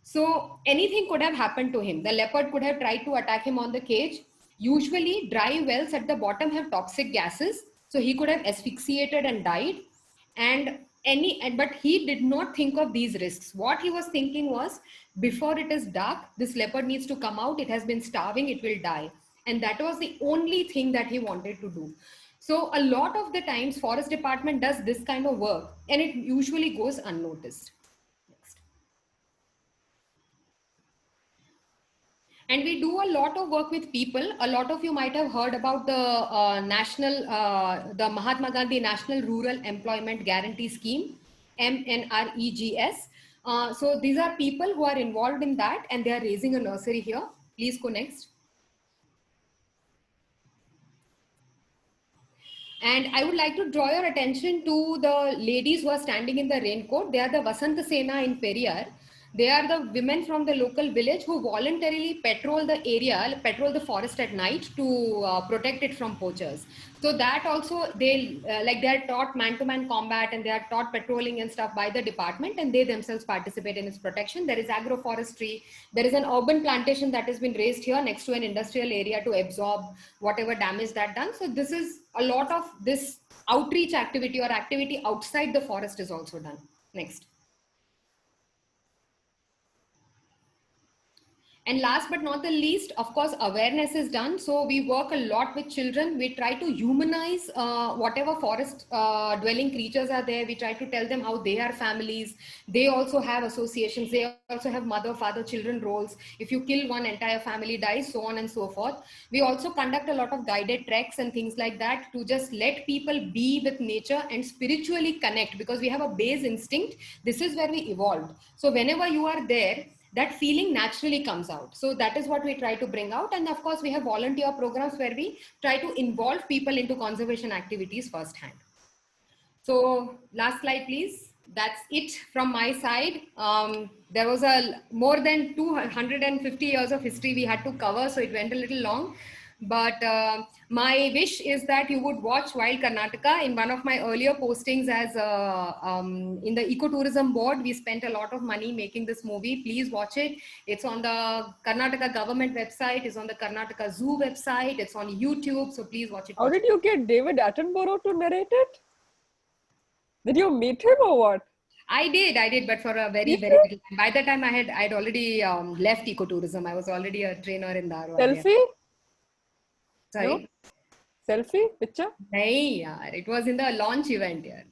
So anything could have happened to him. The leopard could have tried to attack him on the cage. Usually dry wells at the bottom have toxic gases. So he could have asphyxiated and died. But he did not think of these risks. What he was thinking was, before it is dark, this leopard needs to come out. It has been starving, it will die. And that was the only thing that he wanted to do. So a lot of the times forest department does this kind of work and it usually goes unnoticed. Next. And we do a lot of work with people. A lot of you might have heard about the the Mahatma Gandhi National Rural Employment Guarantee Scheme, MNREGS. So these are people who are involved in that and they are raising a nursery here. Please go next. And I would like to draw your attention to the ladies who are standing in the raincoat. They are the Vasant Sena in Periyar. They are the women from the local village who voluntarily patrol the area, patrol the forest at night to protect it from poachers. So that also they are taught man-to-man combat and they are taught patrolling and stuff by the department and they themselves participate in its protection. There is agroforestry. There is an urban plantation that has been raised here next to an industrial area to absorb whatever damage that done. So this is a lot of this outreach activity or activity outside the forest is also done. Next. And last but not the least, of course, awareness is done. So we work a lot with children. We try to humanize whatever forest dwelling creatures are there. We try to tell them how they are families. They also have associations. They also have mother, father, children roles. If you kill one, entire family dies, so on and so forth. We also conduct a lot of guided treks and things like that to just let people be with nature and spiritually connect, because we have a base instinct. This is where we evolved. So whenever you are there, that feeling naturally comes out. So that is what we try to bring out. And of course, we have volunteer programs where we try to involve people into conservation activities firsthand. So last slide, please. That's it from my side. There was more than 250 years of history we had to cover, so it went a little long. But my wish is that you would watch Wild Karnataka. In one of my earlier postings as in the ecotourism board, we spent a lot of money making this movie. Please watch it. It's on the Karnataka government website. It's on the Karnataka Zoo website. It's on YouTube. So please watch it. How did you get David Attenborough to narrate it? Did you meet him or what? I did, but for a very little time. By the time I'd already left ecotourism. I was already a trainer in Dharwad. Selfie? Sorry? No? Selfie? Picture? Nahin, yaar. It was in the launch event here.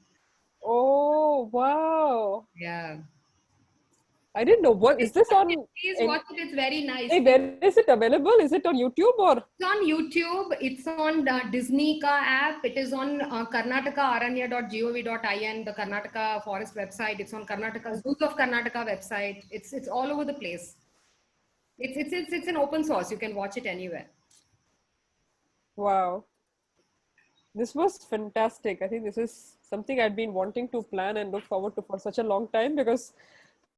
Oh, wow. Yeah. I didn't know. What is this on? Please watch it. It's very nice. Hey, where is it available? Is it on YouTube or? It's on YouTube. It's on the Disney Ka app. It is on karnatakaaranya.gov.in, the Karnataka Forest website. It's on Karnataka Zoos of Karnataka website. It's all over the place. It's an open source. You can watch it anywhere. Wow. This was fantastic. I think this is something I'd been wanting to plan and look forward to for such a long time, because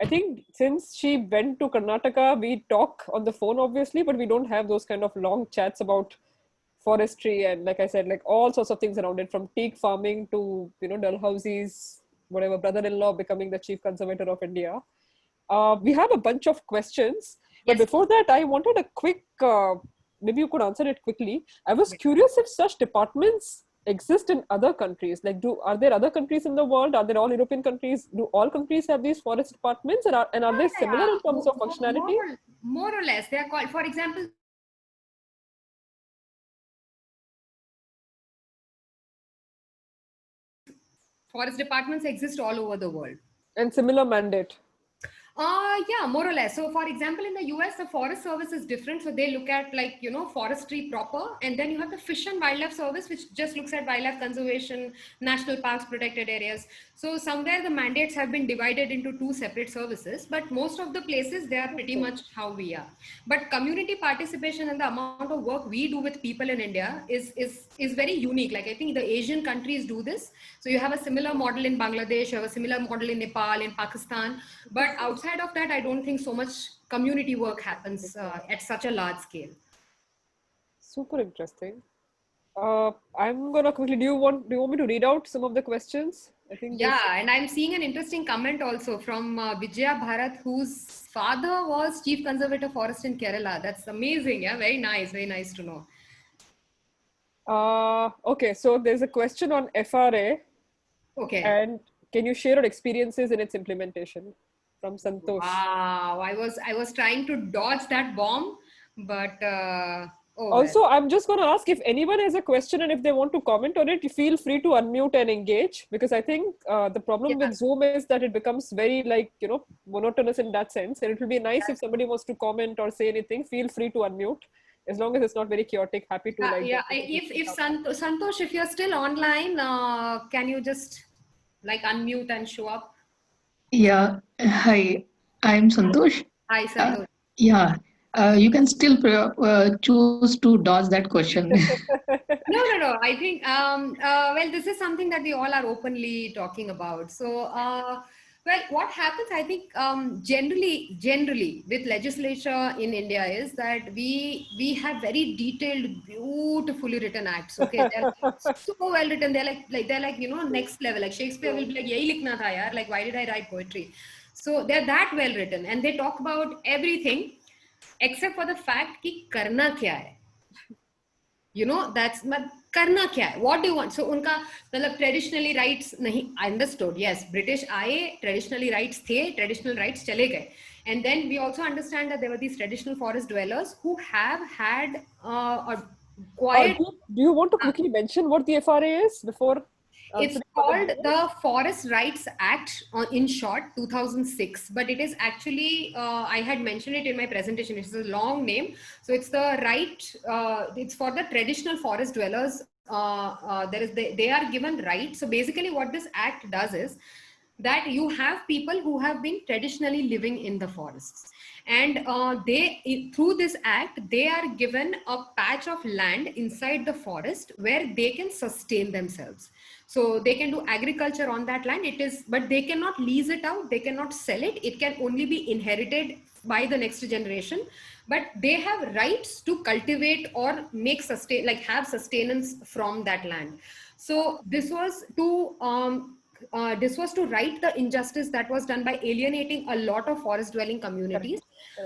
I think since she went to Karnataka, we talk on the phone, obviously, but we don't have those kind of long chats about forestry and, like I said, like all sorts of things around it, from teak farming to, Dalhousie's, whatever, brother-in-law becoming the chief conservator of India. We have a bunch of questions, but before that, I wanted a quick, maybe you could answer it quickly. I was curious if such departments exist in other countries. Like, are there other countries in the world? Are there all European countries? Do all countries have these forest departments, and are they similar in terms of functionality? More or less. They are called, for example, forest departments exist all over the world. And similar mandate. Yeah, more or less. So for example, in the US, the Forest Service is different. So they look at forestry proper. And then you have the Fish and Wildlife Service, which just looks at wildlife conservation, national parks, protected areas. So somewhere the mandates have been divided into two separate services, but most of the places, they are pretty much how we are. But community participation and the amount of work we do with people in India is very unique. Like, I think the Asian countries do this. So you have a similar model in Bangladesh, you have a similar model in Nepal, in Pakistan, but outside of that, I don't think so much community work happens at such a large scale. Super interesting. I'm gonna quickly. Do you want me to read out some of the questions? I think Yeah, and I'm seeing an interesting comment also from Vijaya Bharat, whose father was Chief Conservator Forest in Kerala. That's amazing. Yeah, very nice to know. Okay, so there's a question on FRA, Okay. and can you share your experiences in its implementation from Santosh? Wow, I was trying to dodge that bomb, but oh well. Also, I'm just going to ask if anyone has a question and if they want to comment on it, you feel free to unmute and engage, because I think the problem Yeah. with Zoom is that it becomes very monotonous in that sense. And it will be nice if somebody wants to comment or say anything, feel free to unmute. As long as it's not very chaotic, happy to like. Yeah. If Santosh, if you're still online, can you just like unmute and show up? Yeah, hi, I'm Santosh. Hi, Uh, Santosh. yeah, you can still choose to dodge that question. No. I think, well, this is something that we all are openly talking about. So, well, what happens, I think, generally with legislature in India is that we have very detailed, beautifully written acts. Okay, they're so well written. They're like next level. Like Shakespeare will be like, "Yahi likhna tha yaar." Like, why did I write poetry? So they're that well written, and they talk about everything except for the fact कि करना क्या है. That's करना क्या है, what do you want? So उनका मतलब traditionally rights नहीं, I understood, yes, British आए, traditionally rights थे, traditional rights चले गए, and then we also understand that there were these traditional forest dwellers who have had quiet. Do you want to quickly mention what the FRA is before? It's called the Forest Rights Act, in short, 2006. But it is actually, I had mentioned it in my presentation. It's a long name. So it's the right, it's for the traditional forest dwellers. They are given rights. So basically what this act does is that you have people who have been traditionally living in the forests. And through this act, they are given a patch of land inside the forest where they can sustain themselves. So they can do agriculture on that land. But they cannot lease it out. They cannot sell it. It can only be inherited by the next generation. But they have rights to cultivate or have sustenance from that land. So this was to right the injustice that was done by alienating a lot of forest dwelling communities.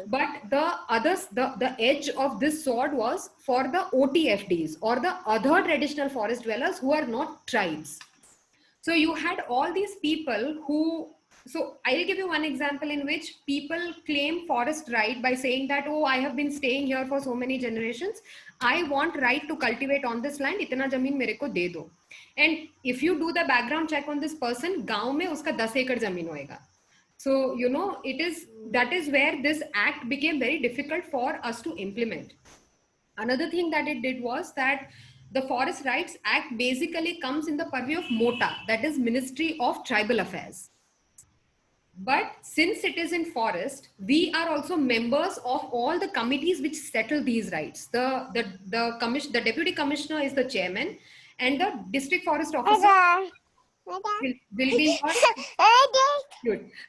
But the edge of this sword was for the OTFDs, or the other traditional forest dwellers who are not tribes. So you had all these people so I'll give you one example in which people claim forest right by saying that, oh, I have been staying here for so many generations. I want right to cultivate on this land. Itna zameen mere ko de do. And if you do the background check on this person, gaon mein uska 10 acre zameen hoega. So, that is where this act became very difficult for us to implement. Another thing that it did was that the Forest Rights Act basically comes in the purview of MOTA, that is Ministry of Tribal Affairs. But since it is in forest, we are also members of all the committees which settle these rights. The deputy commissioner is the chairman, and the district forest officer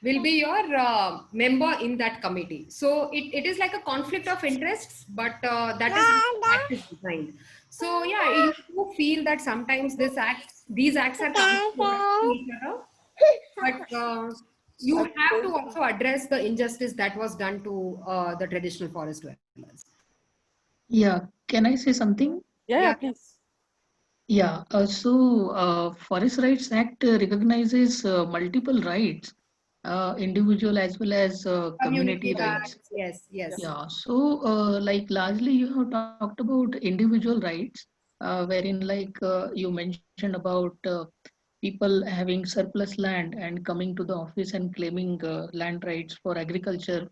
will be your member in that committee. So it is like a conflict of interests, but that is how the act is designed. So yeah, you do feel that sometimes these acts are coming to each other, but you have to also address the injustice that was done to the traditional forest dwellers. Yeah, can I say something? Yeah, please. Yeah, Forest Rights Act recognizes multiple rights, individual as well as community rights. Yes. Yeah, so like largely you have talked about individual rights, wherein you mentioned about people having surplus land and coming to the office and claiming land rights for agriculture.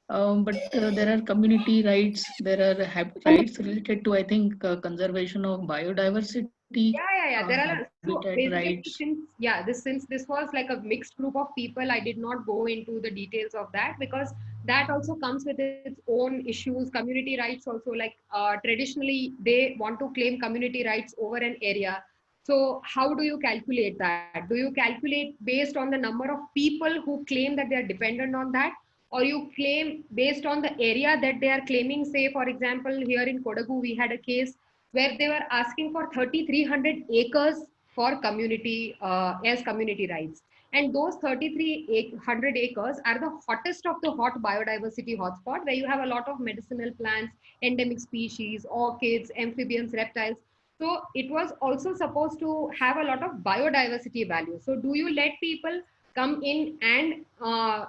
But there are community rights, there are rights related to, I think, conservation of biodiversity, Yeah. There are, so habitat basically, rights. since this was like a mixed group of people, I did not go into the details of that, because that also comes with its own issues. Community rights also, like traditionally they want to claim community rights over an area. So how do you calculate that? Do you calculate based on the number of people who claim that they are dependent on that? Or you claim based on the area that they are claiming? Say, for example, here in Kodagu, we had a case where they were asking for 3,300 acres for community as community rights. And those 3,300 acres are the hottest of the hot biodiversity hotspot, where you have a lot of medicinal plants, endemic species, orchids, amphibians, reptiles. So it was also supposed to have a lot of biodiversity value. So do you let people come in and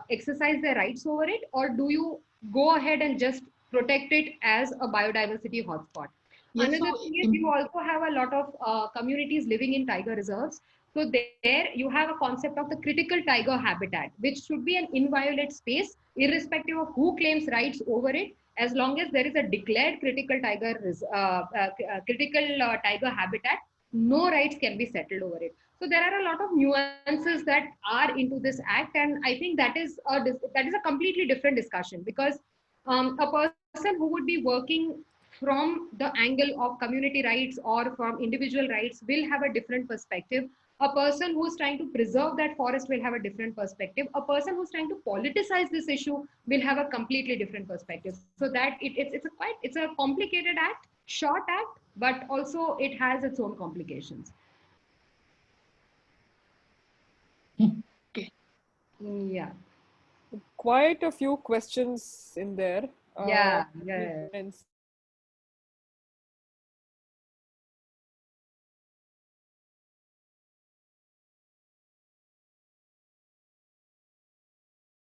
exercise their rights over it, or do you go ahead and just protect it as a biodiversity hotspot? Yes, Another so thing is you also have a lot of communities living in tiger reserves. So there you have a concept of the critical tiger habitat, which should be an inviolate space, irrespective of who claims rights over it. As long as there is a declared critical tiger habitat, no rights can be settled over it. So there are a lot of nuances that are into this act, and I think that is a completely different discussion, because a person who would be working from the angle of community rights or from individual rights will have a different perspective. A person who's trying to preserve that forest will have a different perspective. A person who's trying to politicize this issue will have a completely different perspective. So that it's a complicated act, short act, but also it has its own complications. okay. Yeah. Quite a few questions in there. Yeah. And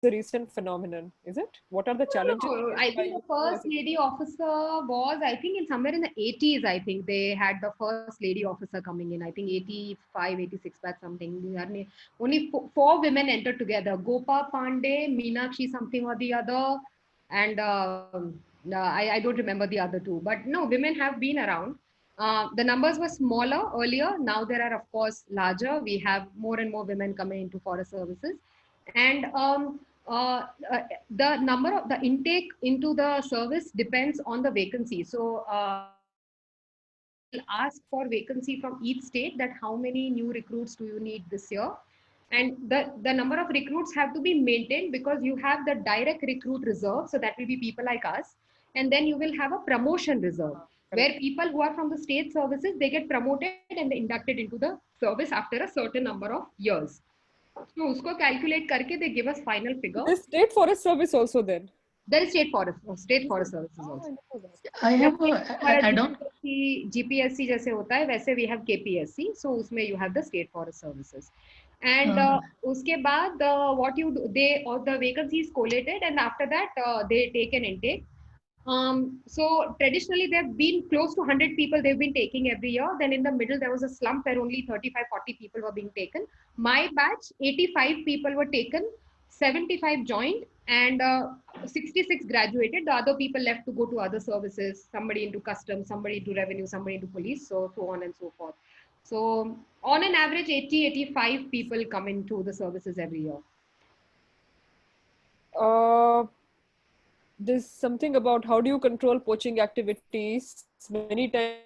the recent phenomenon, is it? What are the challenges? No, I think the first lady officer was, I think, in somewhere in the 80s. I think they had the first lady officer coming in. I think 85, 86, that's something. Only four women entered together: Gopa Pandey, Meenakshi something or the other, and I don't remember the other two. But no, women have been around. The numbers were smaller earlier. Now there are, of course, larger. We have more and more women coming into forest services, and the number of the intake into the service depends on the vacancy. So ask for vacancy from each state, that how many new recruits do you need this year, and the number of recruits have to be maintained, because you have the direct recruit reserve, so that will be people like us, and then you will have a promotion reserve, where people who are from the state services, they get promoted and they inducted into the service after a certain number of years. So usko calculate karke they give us final figure. Is state forest service also then? There is state forest services also. I have a add-on. GPSC जैसे होता है वैसे we have KPSC, so उसमें you have the state forest services, and उसके बाद what you do, the vacancy is collated, and after that they take an intake. So traditionally there have been close to 100 people they've been taking every year. Then in the middle there was a slump where only 35-40 people were being taken. My batch, 85 people were taken, 75 joined, and 66 graduated. The other people left to go to other services, somebody into customs, somebody into revenue, somebody into police, so on and so forth. So on an average, 80-85 people come into the services every year. There's something about how do you control poaching activities? Many times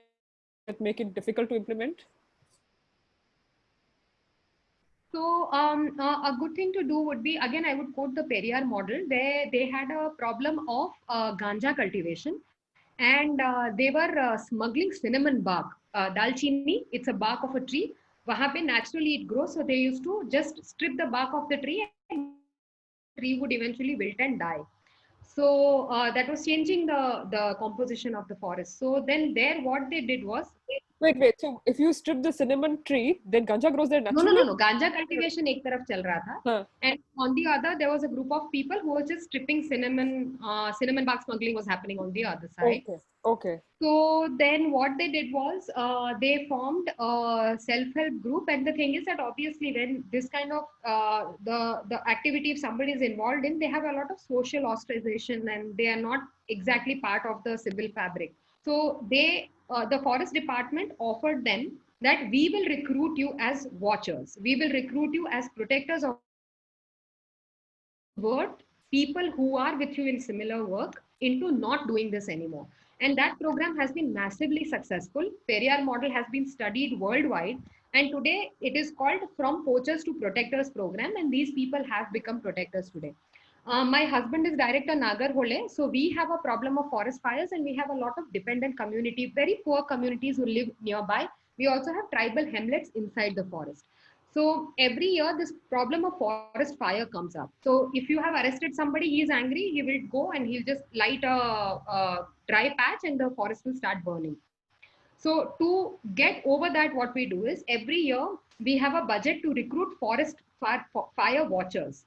that make it difficult to implement. So a good thing to do would be, again, I would quote the Periyar model, where they had a problem of ganja cultivation, and they were smuggling cinnamon bark. Dalchini, it's a bark of a tree. Wahan pe naturally it grows, so they used to just strip the bark of the tree, and the tree would eventually wilt and die. So that was changing the composition of the forest. So then there, what they did was, Wait. So if you strip the cinnamon tree, then ganja grows there naturally? No. Ganja cultivation एक तरफ चल रहा था, and on the other there was a group of people who were just stripping cinnamon bark smuggling was happening on the other side. Okay. So then what they did was they formed a self-help group, and the thing is that obviously when this kind of the activity, if somebody is involved in, they have a lot of social ostracization and they are not exactly part of the civil fabric. So they the forest department offered them that we will recruit you as watchers, we will recruit you as protectors of people who are with you in similar work into not doing this anymore. And that program has been massively successful. Periyar model has been studied worldwide, and today it is called From Poachers to Protectors program, and these people have become protectors today. My husband is director Nagarhole, so we have a problem of forest fires, and we have a lot of dependent community, very poor communities who live nearby, we also have tribal hamlets inside the forest. So every year, this problem of forest fire comes up. So if you have arrested somebody, he is angry, he will go and he'll just light a dry patch and the forest will start burning. So to get over that, what we do is every year we have a budget to recruit forest fire watchers.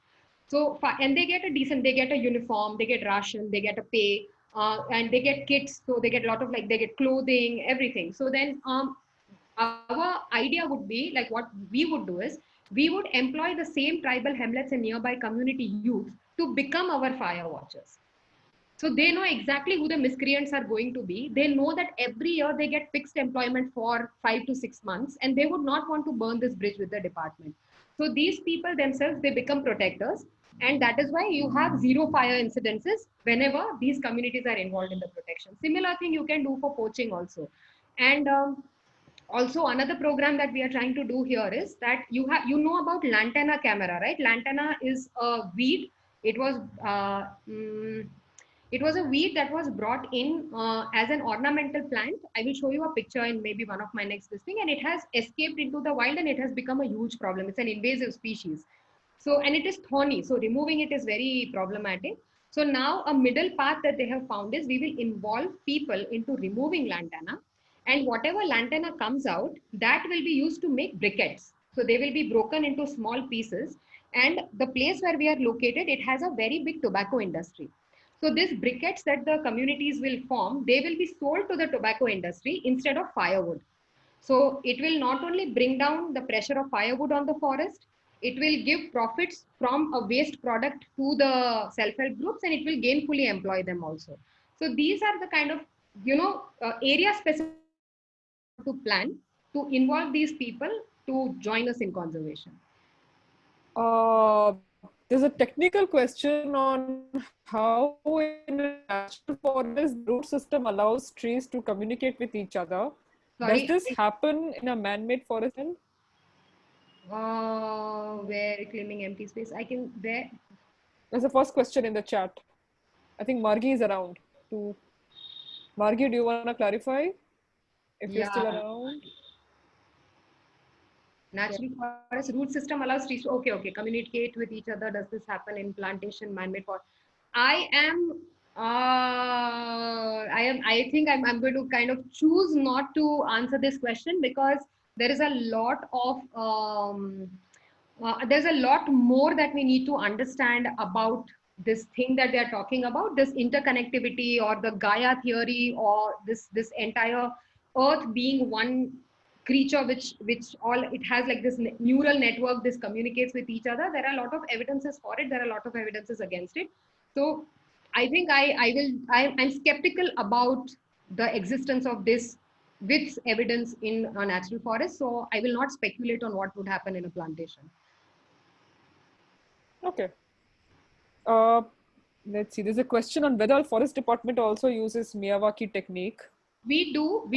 So, and they get a decent, they get a uniform, they get ration, they get a pay, and they get kits. So they get a lot of like, they get clothing, everything. So then our idea would be like what we would do is we would employ the same tribal hamlets and nearby community youth to become our fire watchers. So they know exactly who the miscreants are going to be. They know that every year they get fixed employment for 5 to 6 months, and they would not want to burn this bridge with the department. So these people themselves, they become protectors. And that is why you have zero fire incidences whenever these communities are involved in the protection. Similar thing you can do for poaching also. And also another program that we are trying to do here is that you know about lantana camera, right? Lantana is a weed. It was it was a weed that was brought in as an ornamental plant. I will show you a picture in maybe one of my next listing, and it has escaped into the wild and it has become a huge problem. It's an invasive species. So, and it is thorny. So removing it is very problematic. So now a middle path that they have found is we will involve people into removing lantana, and whatever lantana comes out, that will be used to make briquettes. So they will be broken into small pieces. And the place where we are located, it has a very big tobacco industry. So these briquettes that the communities will form, they will be sold to the tobacco industry instead of firewood. So it will not only bring down the pressure of firewood on the forest, it will give profits from a waste product to the self-help groups, and it will gainfully employ them also. So these are the kind of, area specific to plan to involve these people to join us in conservation. There's a technical question on how in a natural forest the root system allows trees to communicate with each other. Sorry, Does this happen in a man-made forest? where reclaiming empty space? I can where. There's the first question in the chat. I think Margi is around. Margi, do you want to clarify if you're still around? Natural forest root system allows trees to okay communicate with each other. Does this happen in plantation, man-made forest? I think I'm going to kind of choose not to answer this question because there is a lot of there's a lot more that we need to understand about this thing that they are talking about, this interconnectivity or the Gaia theory, or this entire earth being one creature which all it has like this neural network, this communicates with each other. There are a lot of evidences for it, there are a lot of evidences against it. So I think I'm skeptical about the existence of this with evidence in a natural forest. So I will not speculate on what would happen in a plantation. Okay. Let's see. There's a question on whether forest department also uses Miyawaki technique. We do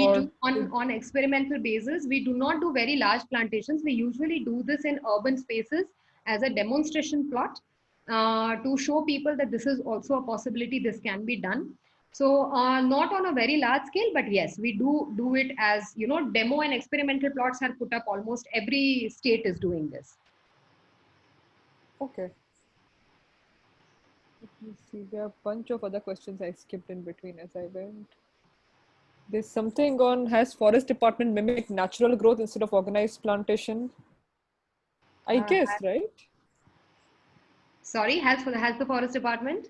on experimental basis. We do not do very large plantations. We usually do this in urban spaces as a demonstration plot to show people that this is also a possibility. This can be done. So not on a very large scale, but yes, we do it as, demo and experimental plots are put up. Almost every state is doing this. Okay. Let me see. There are a bunch of other questions I skipped in between as I went. There's something on, has forest department mimic natural growth instead of organized plantation? I guess, right? Sorry, has the forest department?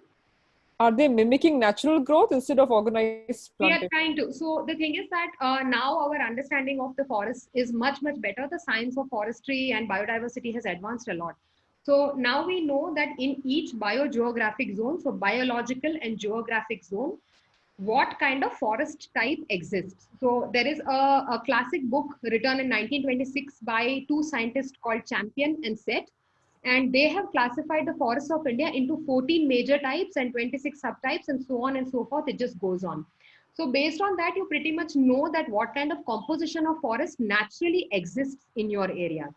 Are they mimicking natural growth instead of organized plantation? We are trying to. So the thing is that now our understanding of the forest is much better. The science of forestry and biodiversity has advanced a lot. So now we know that in each biogeographic zone, so biological and geographic zone, what kind of forest type exists. So there is a classic book written in 1926 by two scientists called Champion and Seth, and they have classified the forests of India into 14 major types and 26 subtypes and so on and so forth. It just goes on. So based on that, you pretty much know that what kind of composition of forest naturally exists in your area.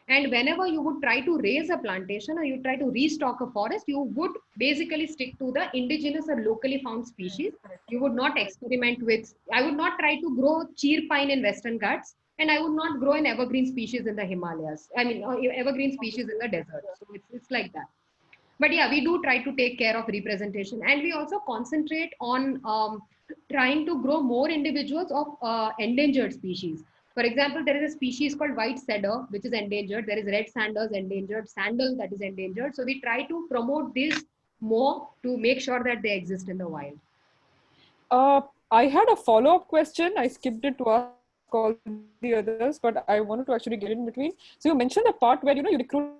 And whenever you would try to raise a plantation or you try to restock a forest, you would basically stick to the indigenous or locally found species. You would not experiment with, I would not try to grow cheer pine in Western Ghats and I would not grow an evergreen species in the Himalayas. I mean, evergreen species in the desert. So it's like that. But yeah, we do try to take care of representation, and we also concentrate on trying to grow more individuals of endangered species. For example, there is a species called white cedar, which is endangered. There is red sanders endangered, sandal that is endangered. So we try to promote this more to make sure that they exist in the wild. I had a follow-up question. I skipped it to ask all the others, but I wanted to actually get in between. So you mentioned the part where, you know, you recruit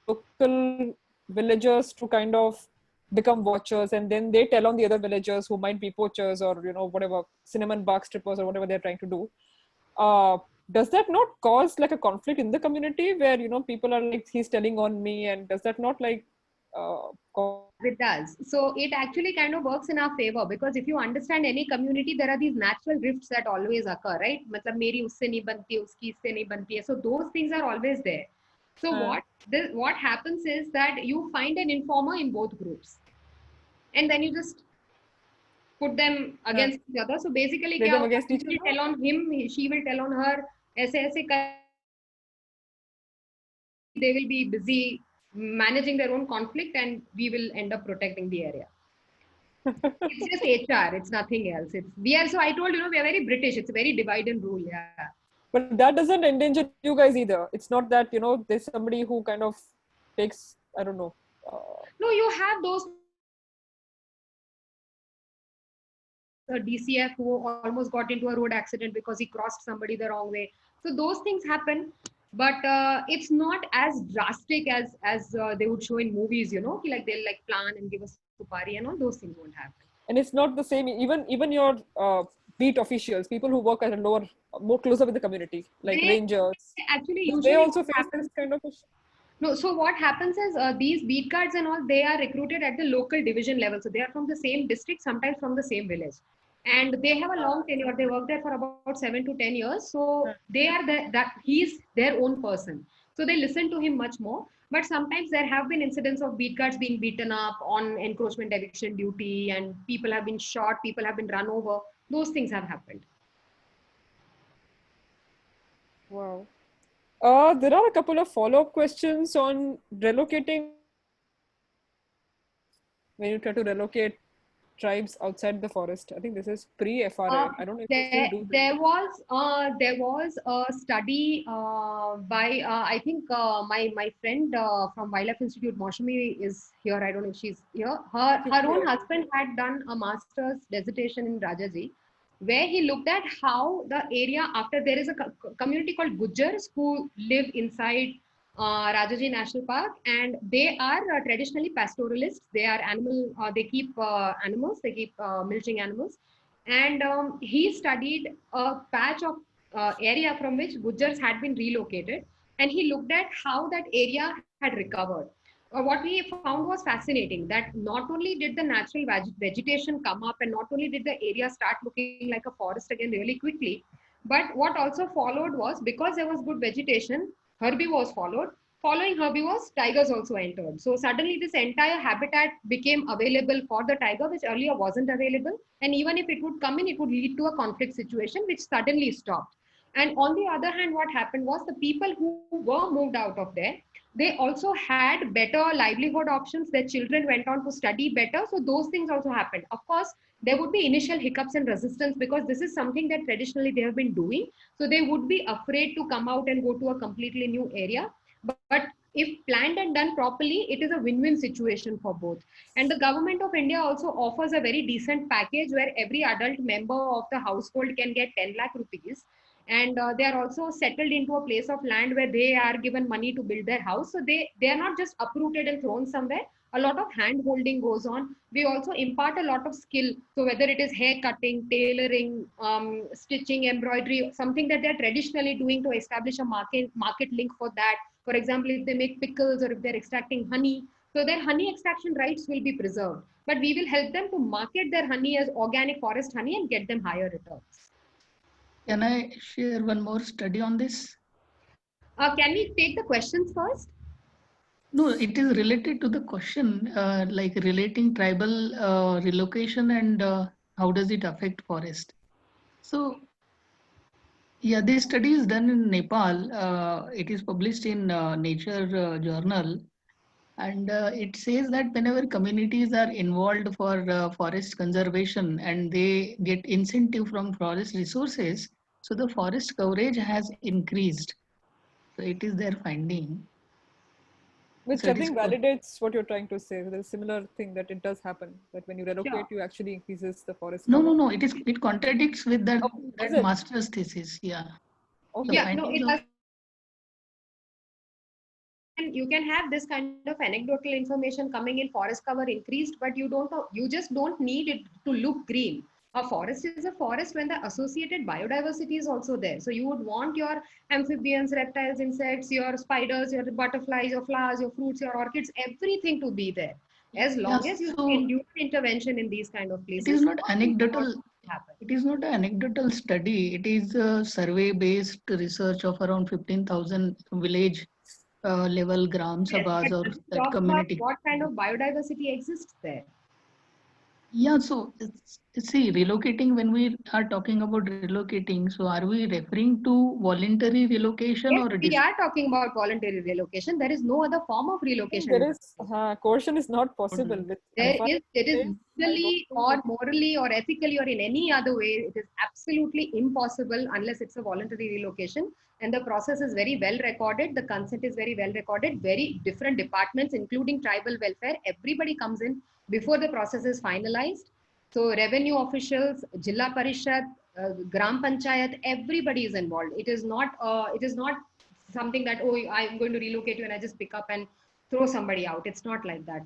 local villagers to kind of become watchers, and then they tell on the other villagers who might be poachers or, you know, whatever, cinnamon bark strippers or whatever they're trying to do. Does that not cause like a conflict in the community where, you know, people are like, he's telling on me, and does that not like It does. So it actually kind of works in our favor, because if you understand any community, there are these natural rifts that always occur, right? Matlab, meri usse nahi banti, uski isse nahi banti hai. So those things are always there. So what happens is that you find an informer in both groups, and then you just put them against each other. So basically, Play them against he each will other? tell on him, she will tell on her. They will be busy managing their own conflict, and we will end up protecting the area. It's just HR. It's nothing else. We are, so I told, you know, we are very British. It's a very divide and rule. Yeah. But that doesn't endanger you guys either. It's not that, you know, there's somebody who kind of takes, I don't know. No, you have those DCF who almost got into a road accident because he crossed somebody the wrong way. So those things happen, but it's not as drastic as they would show in movies. You know, like they'll like plan and give us supari and all those things won't happen. And it's not the same. Even your beat officials, people who work at a lower, more closer with the community, like rangers, Actually, they usually also face this kind of issue. No, so what happens is these beat guards and all, they are recruited at the local division level. So they are from the same district, sometimes from the same village. And they have a long tenure. They work there for about 7 to 10 years. So they are that he's their own person. So they listen to him much more. But sometimes there have been incidents of beat guards being beaten up on encroachment eviction duty, and people have been shot, people have been run over. Those things have happened. Wow. There are a couple of follow-up questions on relocating. When you try to relocate tribes outside the forest, I think this is pre-FRA. I don't know if you still do that. There was a study by I think my friend from Wildlife Institute, Moshami, is here. I don't know if she's here. Her own husband had done a master's dissertation in Rajaji, where he looked at how the area after there is a community called Gujars who live inside Rajaji National Park, and they are traditionally pastoralists. They are they keep animals, they keep milching animals. And he studied a patch of area from which Gujars had been relocated, and he looked at how that area had recovered. What we found was fascinating, that not only did the natural vegetation come up, and not only did the area start looking like a forest again really quickly, but what also followed was, because there was good vegetation, herbivores followed. Following herbivores, tigers also entered. So suddenly this entire habitat became available for the tiger, which earlier wasn't available. And even if it would come in, it would lead to a conflict situation, which suddenly stopped. And on the other hand, what happened was the people who were moved out of there, they also had better livelihood options. Their children went on to study better. So those things also happened. Of course, there would be initial hiccups and resistance, because this is something that traditionally they have been doing. So they would be afraid to come out and go to a completely new area. But if planned and done properly, it is a win-win situation for both. And the government of India also offers a very decent package where every adult member of the household can get 10 lakh rupees. And they are also settled into a place of land where they are given money to build their house. So they are not just uprooted and thrown somewhere. A lot of hand holding goes on. We also impart a lot of skill. So whether it is hair cutting, tailoring, stitching, embroidery, something that they're traditionally doing to establish a market link for that. For example, if they make pickles or if they're extracting honey, so their honey extraction rights will be preserved. But we will help them to market their honey as organic forest honey and get them higher returns. Can I share one more study on this? Can we take the questions first? No, it is related to the question, like relating tribal relocation and how does it affect forest. So Yeah, this study is done in Nepal. It is published in Nature Journal, and it says that whenever communities are involved for forest conservation and they get incentive from forest resources, so the forest coverage has increased. So it is their finding. Which So I it is think validates what you're trying to say. There's a similar thing that it does happen, that when you relocate, Sure. you actually increases the forest no, cover. no, no. It contradicts with Oh, is that it? master's thesis. Yeah, the Okay. Yeah, no, findings it of does. You can have this kind of anecdotal information coming in forest cover increased, but you don't know, you just don't need it to look green. A forest is a forest when the associated biodiversity is also there. So you would want your amphibians, reptiles, insects, your spiders, your butterflies, your flowers, your fruits, your orchids, everything to be there. As yeah. long as you So endure intervention in these kind of it is places, not nothing anecdotal. happen. It is not an anecdotal study. It is a survey-based research of around 15,000 village level gram Yes, sabhas but or does it that talk about community. what kind of biodiversity exists there? Yeah, so see, relocating, when we are talking about relocating, so are we referring to voluntary relocation Yes, or a we are talking about voluntary relocation. There is no other form of I think relocation. there is coercion is not possible with There confined it is space. I don't legally think or it, morally or ethically or in any other way, it is absolutely impossible unless it's a voluntary relocation. And the process is very well recorded. The consent is very well recorded. Very different departments, including tribal welfare, everybody comes in before the process is finalized. So revenue officials, Jilla Parishad, Gram Panchayat, everybody is involved. It is not something that, oh, I'm going to relocate you and I just pick up and throw somebody out. It's not like that.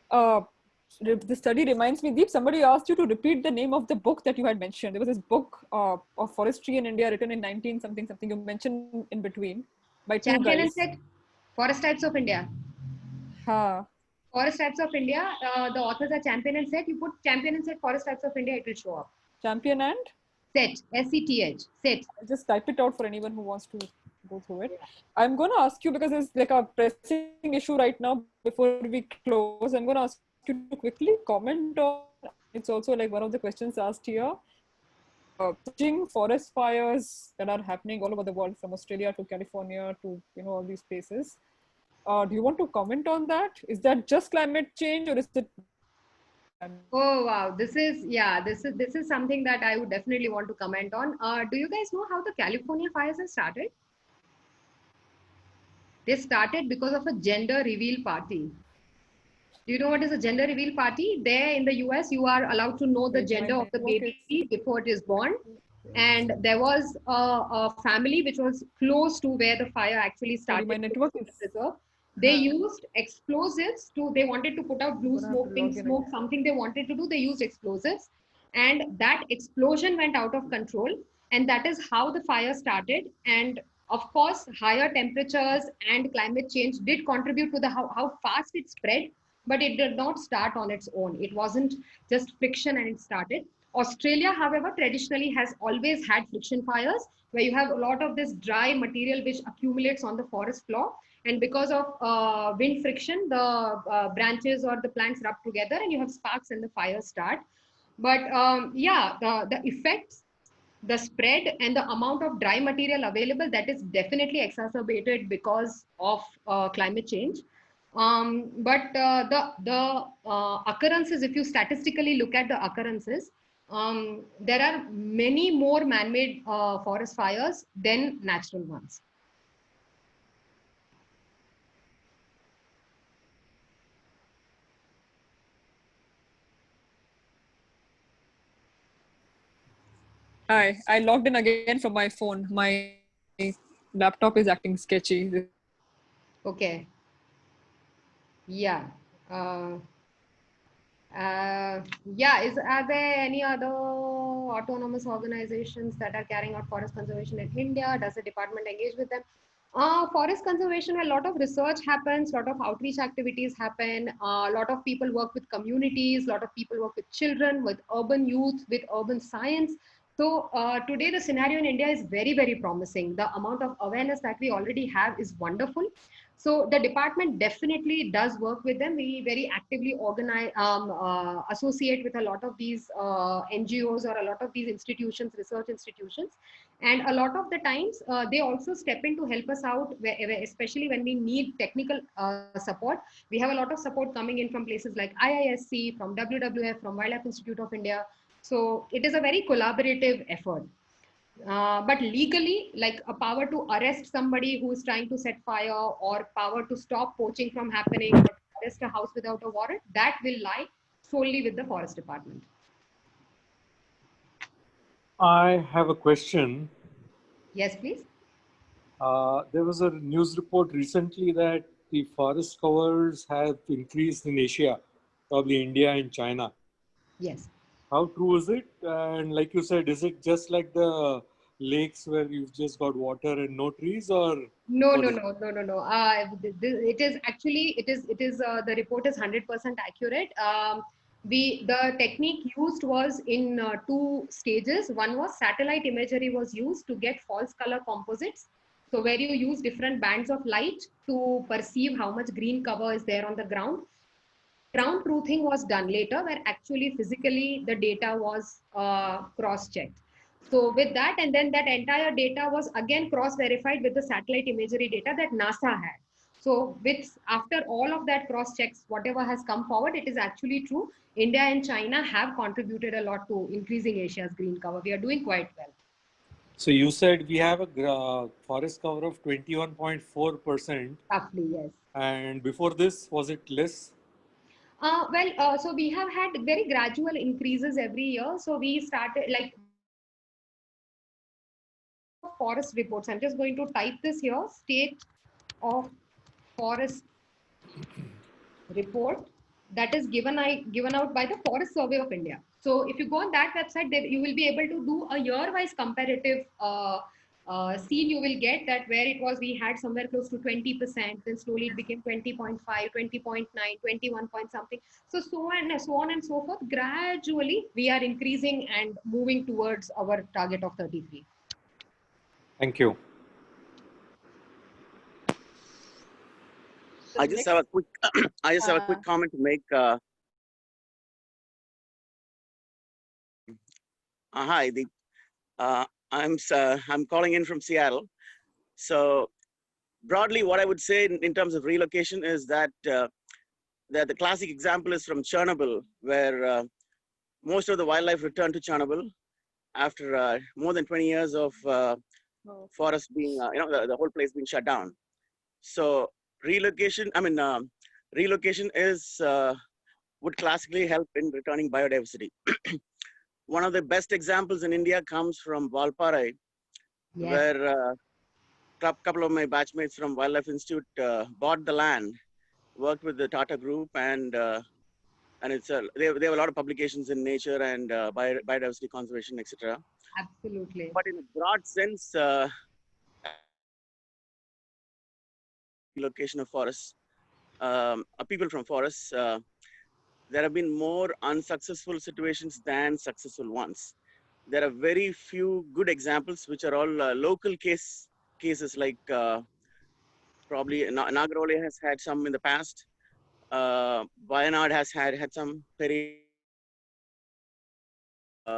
uh, the study reminds me, Deep, somebody asked you to repeat the name of the book that you had mentioned. There was this book of forestry in India written in 19 something something. You mentioned in between by two Champion and guys. Set, Forest Types of India. Ha. Forest Types of India, the authors are Champion and Set. You put Champion and Set, Forest Types of India, it will show up. Champion and? Set, S-E-T-H, Set. I'll just type it out for anyone who wants to go through it. I'm going to ask you, because there's like a pressing issue right now before we close. I'm going to ask you to quickly comment on, it's also like one of the questions asked here. Forest fires that are happening all over the world, from Australia to California to all these places. Do you want to comment on that? Is that just climate change, or is it? Oh wow, this is something that I would definitely want to comment on. Do you guys know how the California fires have started? They started because of a gender reveal party. Do you know what is a gender reveal party? There in the US, you are allowed to know the Wait, my gender of the network is. baby before it is born. And there was a family which was close to where the fire actually Sorry, started. my network is. They used explosives they wanted to put out blue I'm gonna have smoke, to pink log in smoke, again. something they wanted to do. They used explosives. And that explosion went out of control. And that is how the fire started. And of course, higher temperatures and climate change did contribute to the how fast it spread, but it did not start on its own. It wasn't just friction and it started. Australia, however, traditionally has always had friction fires where you have a lot of this dry material which accumulates on the forest floor. And because of wind friction, the branches or the plants rub together and you have sparks and the fire start. But yeah, the effects, the spread and the amount of dry material available, that is definitely exacerbated because of climate change. But the occurrences, if you statistically look at the occurrences, there are many more man-made forest fires than natural ones. Hi, I logged in again from my phone. My laptop is acting sketchy. Okay. Yeah. Uh, are there any other autonomous organizations that are carrying out forest conservation in India? Does the department engage with them? Forest conservation, a lot of research happens, a lot of outreach activities happen, a lot of people work with communities, a lot of people work with children, with urban youth, with urban science. So today the scenario in India is very, very promising. The amount of awareness that we already have is wonderful. So the department definitely does work with them. We very actively organize, associate with a lot of these NGOs or a lot of these institutions, research institutions. And a lot of the times they also step in to help us out, especially when we need technical support. We have a lot of support coming in from places like IISC, from WWF, from Wildlife Institute of India. So it is a very collaborative effort. But legally, like a power to arrest somebody who is trying to set fire, or power to stop poaching from happening, or to arrest a house without a warrant, that will lie solely with the forest department. I have a question. Yes, please. There was a news report recently that the forest covers have increased in Asia, probably India and China. Yes. How true is it? And like you said, is it just like the lakes where you've just got water and no trees, or No, what no, is it? no, no, no, no. It is actually, the report is 100% accurate. The technique used was in two stages. One was satellite imagery was used to get false color composites. So where you use different bands of light to perceive how much green cover is there on the ground. Ground truthing was done later, where actually physically the data was cross-checked. So with that, and then that entire data was again cross-verified with the satellite imagery data that NASA had. So with after all of that cross-checks, whatever has come forward, it is actually true. India and China have contributed a lot to increasing Asia's green cover. We are doing quite well. So you said we have a forest cover of 21.4%, Roughly, yes. and before this, was it less? So we have had very gradual increases every year. So we started like forest reports. I'm just going to type this here: state of forest report that is given out by the Forest Survey of India. So if you go on that website, there you will be able to do a year-wise comparative scene. You will get that where it was, we had somewhere close to 20%, then slowly it became 20.5, 20.9, 21 point something. So on and so forth. Gradually, we are increasing and moving towards our target of 33. Thank you. I just have a quick comment to make. Hi, I'm calling in from Seattle. So broadly, what I would say in terms of relocation is that the classic example is from Chernobyl, where most of the wildlife returned to Chernobyl after more than 20 years of forest being, the whole place being shut down. So relocation is would classically help in returning biodiversity. One of the best examples in India comes from Valparai, Yes. where a couple of my batchmates from Wildlife Institute bought the land, worked with the Tata Group, and it's they have a lot of publications in nature and biodiversity conservation, etc. Absolutely. But in a broad sense, location of forests, people from forests, there have been more unsuccessful situations than successful ones. There are very few good examples, which are all local cases, like probably Nagaroli has had some in the past. Wayanad has had some.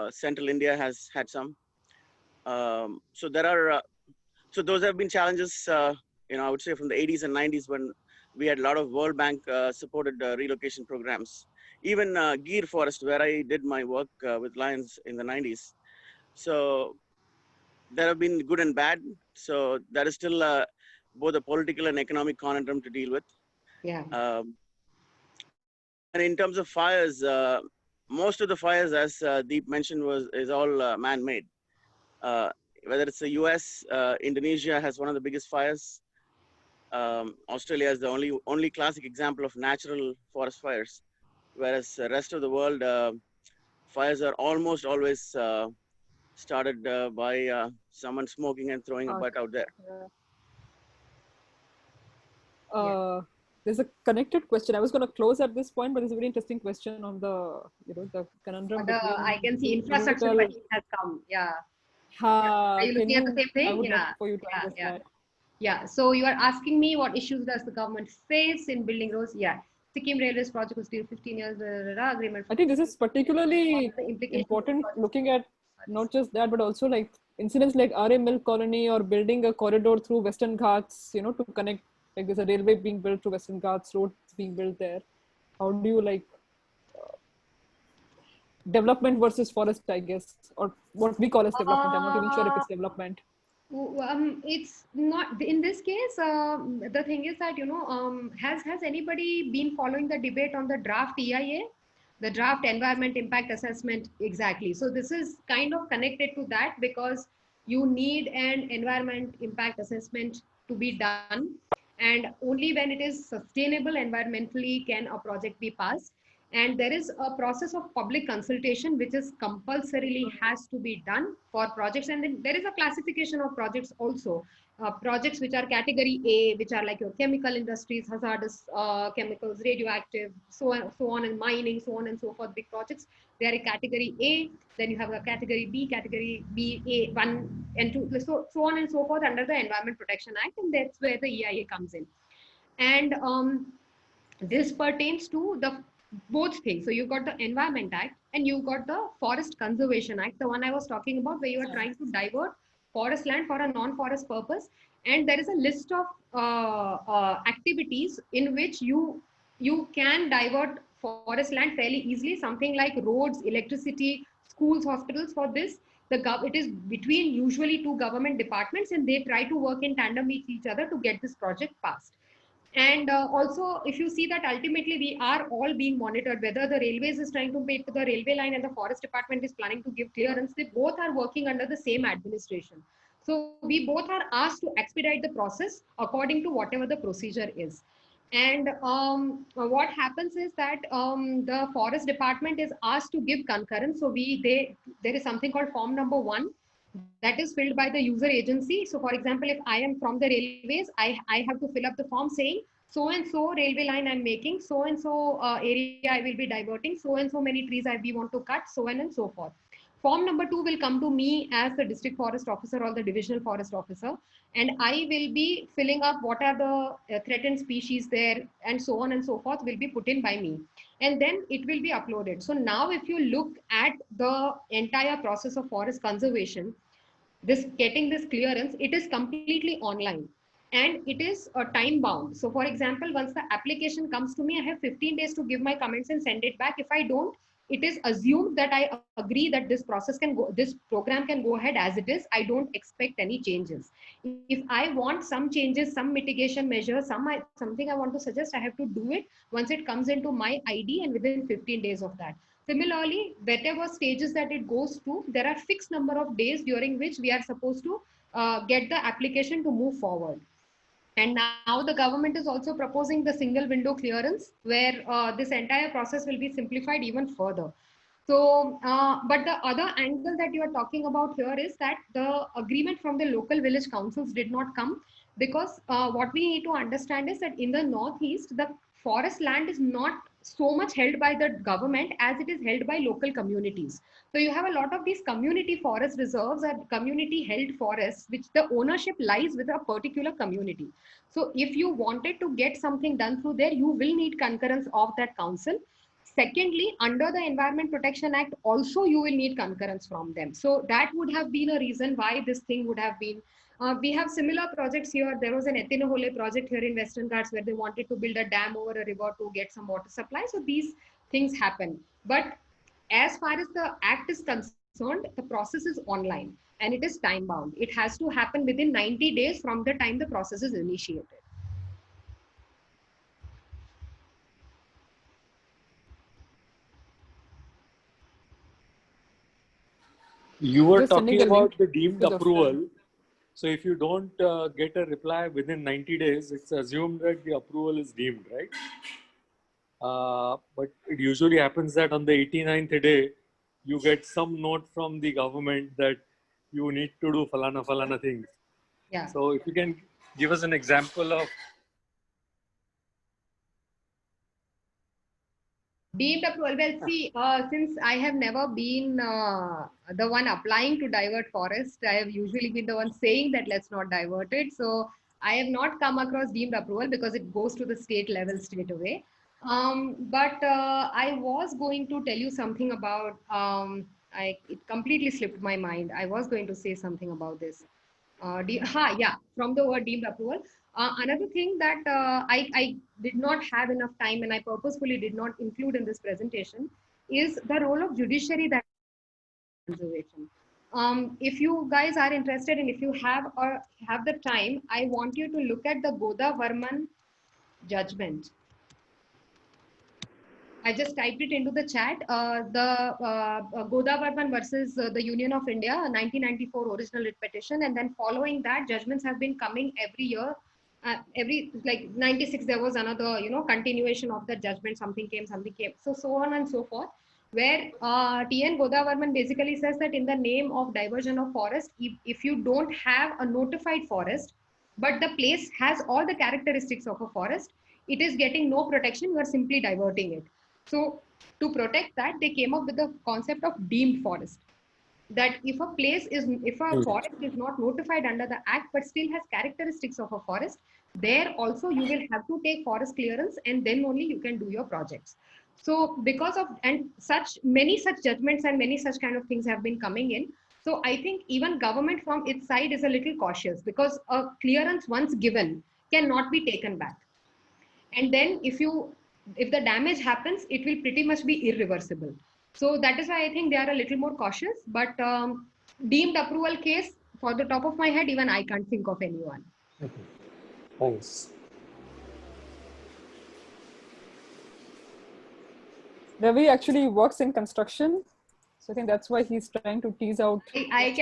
Central India has had some. So there are. So those have been challenges. I would say from the 80s and 90s, when we had a lot of World Bank supported relocation programs. Even Gir Forest, where I did my work with lions in the 90s. So there have been good and bad. So that is still both a political and economic conundrum to deal with. Yeah. And in terms of fires, most of the fires, as Deep mentioned, is all man-made. Whether it's the US, Indonesia has one of the biggest fires. Australia is the only classic example of natural forest fires, whereas the rest of the world, fires are almost always started by someone smoking and throwing a butt out there. there's a connected question. I was going to close at this point, but there's a very interesting question on the, the conundrum between I can see infrastructure digital. question has come. Yeah. Ha, Are you looking at the same I thing? would Yeah. like for you to address Yeah. that. Yeah. So you are asking me what issues does the government face in building roads? Yeah. Sikkim Railways project was due 15 years, agreement. I think this is particularly The implications important of looking at not just that, but also like incidents like RM Mill Colony or building a corridor through Western Ghats, to connect, like there's a railway being built through Western Ghats, roads being built there. How do you like development versus forest, I guess, or what we call as development? I'm not even sure if it's development. It's not in this case. The thing is that has anybody been following the debate on the draft EIA, the draft environment impact assessment? Exactly. So this is kind of connected to that, because you need an environment impact assessment to be done, and only when it is sustainable environmentally can a project be passed. And there is a process of public consultation which is compulsorily has to be done for projects. And then there is a classification of projects also. Projects which are category A, which are like your chemical industries, hazardous chemicals, radioactive, so on, and mining, so on and so forth, big projects, they are a category A. Then you have a category B, category B, A, 1 and 2, so on and so forth under the Environment Protection Act, and that's where the EIA comes in. And this pertains to the both things. So you've got the Environment Act and you've got the Forest Conservation Act, the one I was talking about, where you are trying to divert forest land for a non-forest purpose. And there is a list of activities in which you can divert forest land fairly easily, something like roads, electricity, schools, hospitals. For this, it is between usually two government departments, and they try to work in tandem with each other to get this project passed. And also, if you see that ultimately we are all being monitored, whether the railways is trying to pay to the railway line and the forest department is planning to give clearance, they both are working under the same administration. So we both are asked to expedite the process according to whatever the procedure is. And what happens is that the forest department is asked to give concurrence. So there is something called form number 1 that is filled by the user agency. So for example, if I am from the railways, I have to fill up the form saying so and so railway line I'm making, so and so area I will be diverting, so and so many trees we want to cut, so on and so forth. Form number 2 will come to me as the district forest officer or the divisional forest officer, and I will be filling up what are the threatened species there, and so on and so forth will be put in by me, and then it will be uploaded. So now if you look at the entire process of forest conservation, getting this clearance, it is completely online and it is time bound. So for example, once the application comes to me, I have 15 days to give my comments and send it back. If I don't, it is assumed that I agree that this program can go ahead as it is. I don't expect any changes. If I want some changes, some mitigation measures, something I want to suggest, I have to do it once it comes into my ID and within 15 days of that. Similarly, whatever stages that it goes to, there are fixed number of days during which we are supposed to get the application to move forward. And now the government is also proposing the single window clearance, where this entire process will be simplified even further. So, but the other angle that you are talking about here is that the agreement from the local village councils did not come, because what we need to understand is that in the Northeast, the forest land is not so much held by the government as it is held by local communities. So you have a lot of these community forest reserves and community held forests, which the ownership lies with a particular community. So if you wanted to get something done through there, you will need concurrence of that council. Secondly, under the Environment Protection Act, also you will need concurrence from them. So that would have been a reason why this thing would have been. We have similar projects here. There was an Ethinohole project here in Western Ghats where they wanted to build a dam over a river to get some water supply. So these things happen. But as far as the act is concerned, the process is online and it is time bound. It has to happen within 90 days from the time the process is initiated. You were Just sending talking the link about the deemed to the approval. So if you don't get a reply within 90 days, it's assumed that the approval is deemed, right? But it usually happens that on the 89th day, you get some note from the government that you need to do falana things. Yeah. So if you can give us an example of Deemed approval. Well, see, since I have never been the one applying to divert forest, I have usually been the one saying that let's not divert it. So I have not come across deemed approval because it goes to the state level straight away. But I was going to tell you something about, it completely slipped my mind. I was going to say something about this. Yeah, from the word deemed approval. Another thing that I did not have enough time and I purposefully did not include in this presentation is the role of judiciary that conservation. If you guys are interested and if you have the time, I want you to look at the Goda Varman judgment. I just typed it into the chat. Goda Varman versus the Union of India, 1994 original writ petition, and then following that, judgments have been coming every year. Every like 96, there was another continuation of the judgment. Something came, so on and so forth. Where T.N. Goda Varman basically says that in the name of diversion of forest, if you don't have a notified forest, but the place has all the characteristics of a forest, it is getting no protection. You are simply diverting it. So to protect that, they came up with the concept of deemed forest. That if a forest is not notified under the act, but still has characteristics of a forest, there also you will have to take forest clearance and then only you can do your projects. So because of, and many such judgments and many such kind of things have been coming in. So I think even government from its side is a little cautious because a clearance once given cannot be taken back. And then if the damage happens, it will pretty much be irreversible. So that is why I think they are a little more cautious. But deemed approval case, for the top of my head, even I can't think of anyone. Thanks. Ravi actually works in construction, so I think that's why he's trying to tease out. I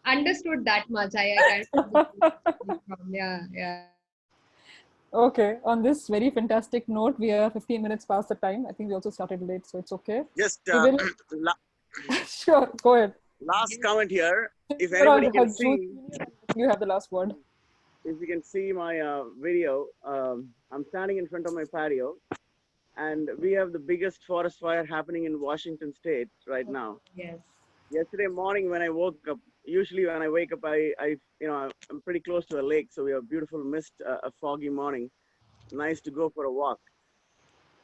understood that much. I kind of yeah. Okay, on this very fantastic note, we are 15 minutes past the time. I think we also started late, so it's okay. Just sure, go ahead. Last comment here. If anybody can see, you have the last word. If you can see my video, I'm standing in front of my patio, and we have the biggest forest fire happening in Washington State right now. Yes. Yesterday morning when I woke up, usually when I wake up, I'm pretty close to a lake, so we have beautiful mist, a foggy morning, nice to go for a walk.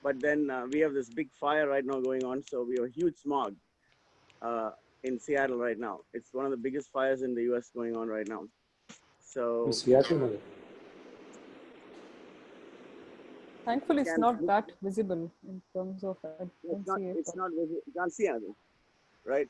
But then we have this big fire right now going on, so we have a huge smog in Seattle right now. It's one of the biggest fires in the US going on right now. So Seattle. Thankfully, it's not that visible in terms of. It's not visible. You can't see anything, right?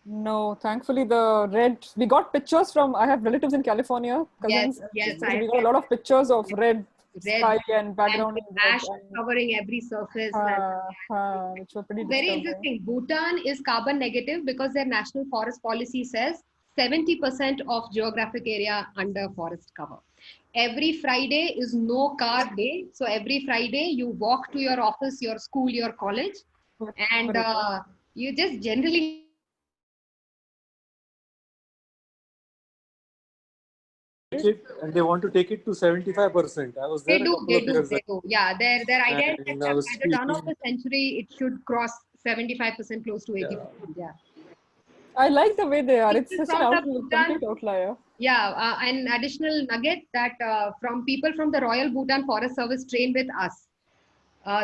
No, thankfully the red. We got pictures from. I have relatives in California. Cousins. Yes. So we got a lot of pictures of red sky and background and ash covering every surface. Which were pretty very interesting. Bhutan is carbon negative because their national forest policy says 70% of geographic area under forest cover. Every Friday is no car day. So every Friday you walk to your office, your school, your college, and you just generally. And they want to take it to 75%. I was there. They do. Yeah, their idea is that at the turn of the century, it should cross 75%, close to 80%. Yeah. I like the way they are. It's such an complete outlier. Yeah, an additional nugget that from people from the Royal Bhutan Forest Service train with us.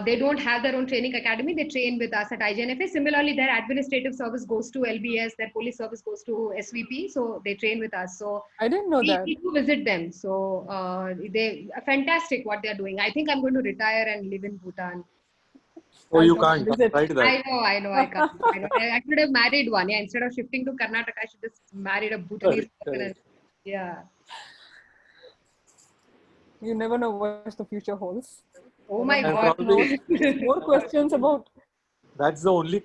They don't have their own training academy. They train with us at IGNFA. Similarly, their administrative service goes to LBS. Their police service goes to SVP. So they train with us. So I didn't know that. We do visit them. So they fantastic what they're doing. I think I'm going to retire and live in Bhutan. Oh, you can't. Right that. I know. I can't. I should have married one. Yeah, instead of shifting to Karnataka, I should just married a Bhutanese person. Yeah. You never know what the future holds. Oh my God! More questions about. That's the only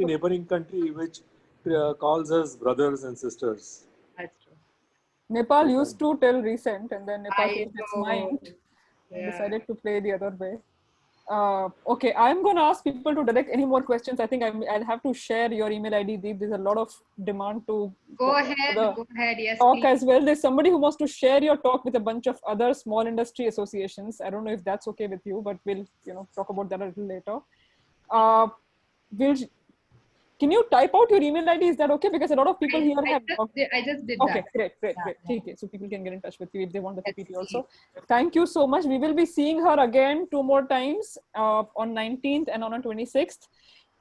neighboring country which calls us brothers and sisters. That's true. Nepal used to till recent, and then Nepal changed its mind and decided to play the other way. Okay, I'm going to ask people to direct any more questions. I think I'll have to share your email ID, Deep. There's a lot of demand to Go for ahead. the Go ahead. Yes, talk please. as well. There's somebody who wants to share your talk with a bunch of other small industry associations. I don't know if that's okay with you, but we'll talk about that a little later. Will Can you type out your email ID? Is that okay? Because a lot of people here have. I just did Okay, that. great. Yeah. Okay, so people can get in touch with you if they want the Yes, PPT please. also. Thank you so much. We will be seeing her again 2 more times on 19th and on 26th.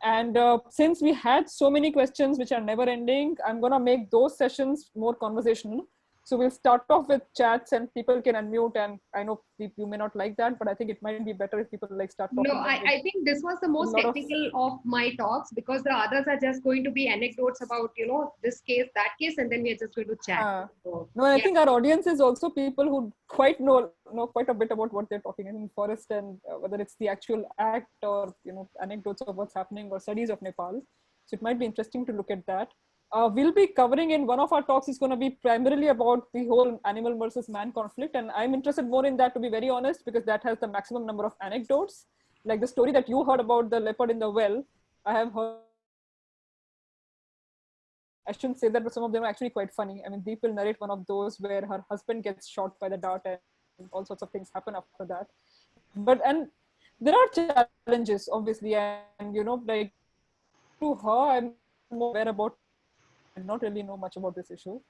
And since we had so many questions which are never ending, I'm going to make those sessions more conversational. So we'll start off with chats and people can unmute. And I know you may not like that, but I think it might be better if people like start talking. No, I think this was the most technical of my talks, because the others are just going to be anecdotes about, this case, that case, and then we're just going to chat. No, I think our audience is also people who quite know quite a bit about what they're talking in forest, and whether it's the actual act or anecdotes of what's happening or studies of Nepal. So it might be interesting to look at that. We'll be covering in one of our talks is going to be primarily about the whole animal versus man conflict, and I'm interested more in that, to be very honest, because that has the maximum number of anecdotes. Like the story that you heard about the leopard in the well, I have heard. I shouldn't say that, but some of them are actually quite funny. I mean, Deep will narrate one of those where her husband gets shot by the dart and all sorts of things happen after that. And there are challenges, obviously, and like to her, I'm more aware about and not really know much about this issue.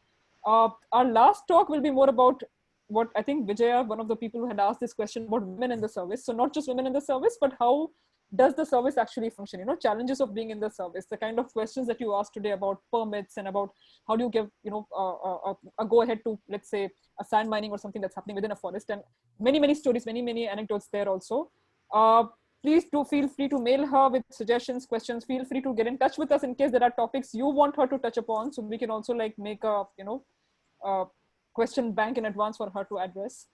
Our last talk will be more about what I think Vijaya, one of the people who had asked this question about women in the service. So not just women in the service, but how does the service actually function? Challenges of being in the service, the kind of questions that you asked today about permits and about how do you give, a go ahead to, let's say, a sand mining or something that's happening within a forest, and many stories, many anecdotes there also. Please do feel free to mail her with suggestions, questions. Feel free to get in touch with us in case there are topics you want her to touch upon. So we can also like make a, question bank in advance for her to address.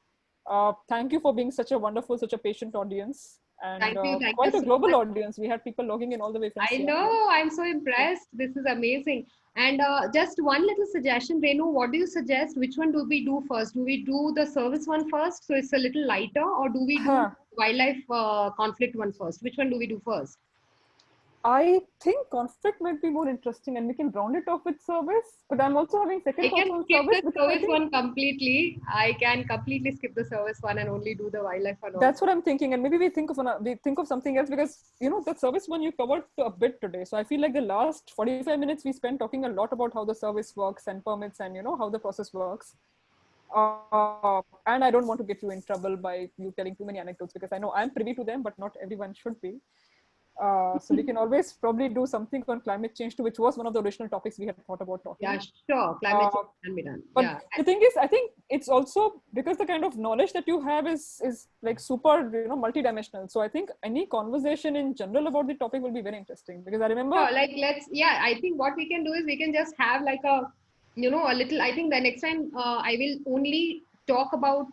Thank you for being such a patient audience, and thank you quite a so global much. audience. We had people logging in all the way from Seattle. Know, I'm so impressed. This is amazing. And just one little suggestion, Renu, what do you suggest? Which one do we do first? Do we do the service one first, so it's a little lighter, or do we do wildlife conflict one first? Which one do we do first? I think conflict might be more interesting, and we can round it off with service. But I'm also having second thoughts on service. The service one completely. I can completely skip the service one and only do the wildlife one. That's what I'm thinking, and maybe we think of something else, because the service one you covered a bit today. So I feel like the last 45 minutes we spent talking a lot about how the service works and permits and how the process works. And I don't want to get you in trouble by you telling too many anecdotes, because I know I'm privy to them, but not everyone should be. So we can always probably do something on climate change too, which was one of the original topics we had thought about talking. Yeah, sure. Climate change can be done. But the thing is, I think it's also because the kind of knowledge that you have is like super, multidimensional. So I think any conversation in general about the topic will be very interesting, because I remember. I think what we can do is we can just have like a little. I think the next time I will only talk about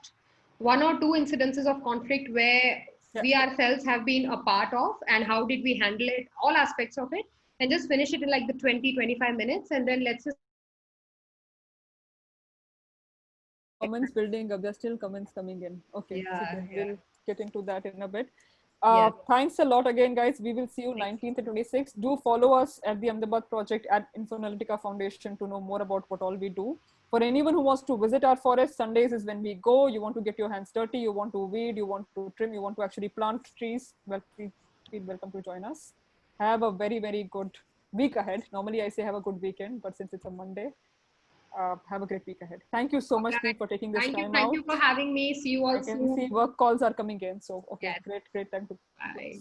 1 or 2 incidences of conflict where we ourselves have been a part of, and how did we handle it, all aspects of it, and just finish it in like the 20-25 minutes, and then let's just comments building up. There's still comments coming in. Okay, we'll get into that in a bit. Thanks a lot again, guys. We will see you 19th and 26th. Do follow us at the Ahmedabad project at Info-Analytica Foundation to know more about what all we do. For anyone who wants to visit our forest, Sundays is when we go. You want to get your hands dirty, you want to weed, you want to trim, you want to actually plant trees. Well, feel welcome to join us. Have a very, very good week ahead. Normally I say have a good weekend, but since it's a Monday, have a great week ahead. Thank you so much, Deep, for taking this time out. Thank you for having me. See you all soon. See work calls are coming in. So, okay, great time to. Bye.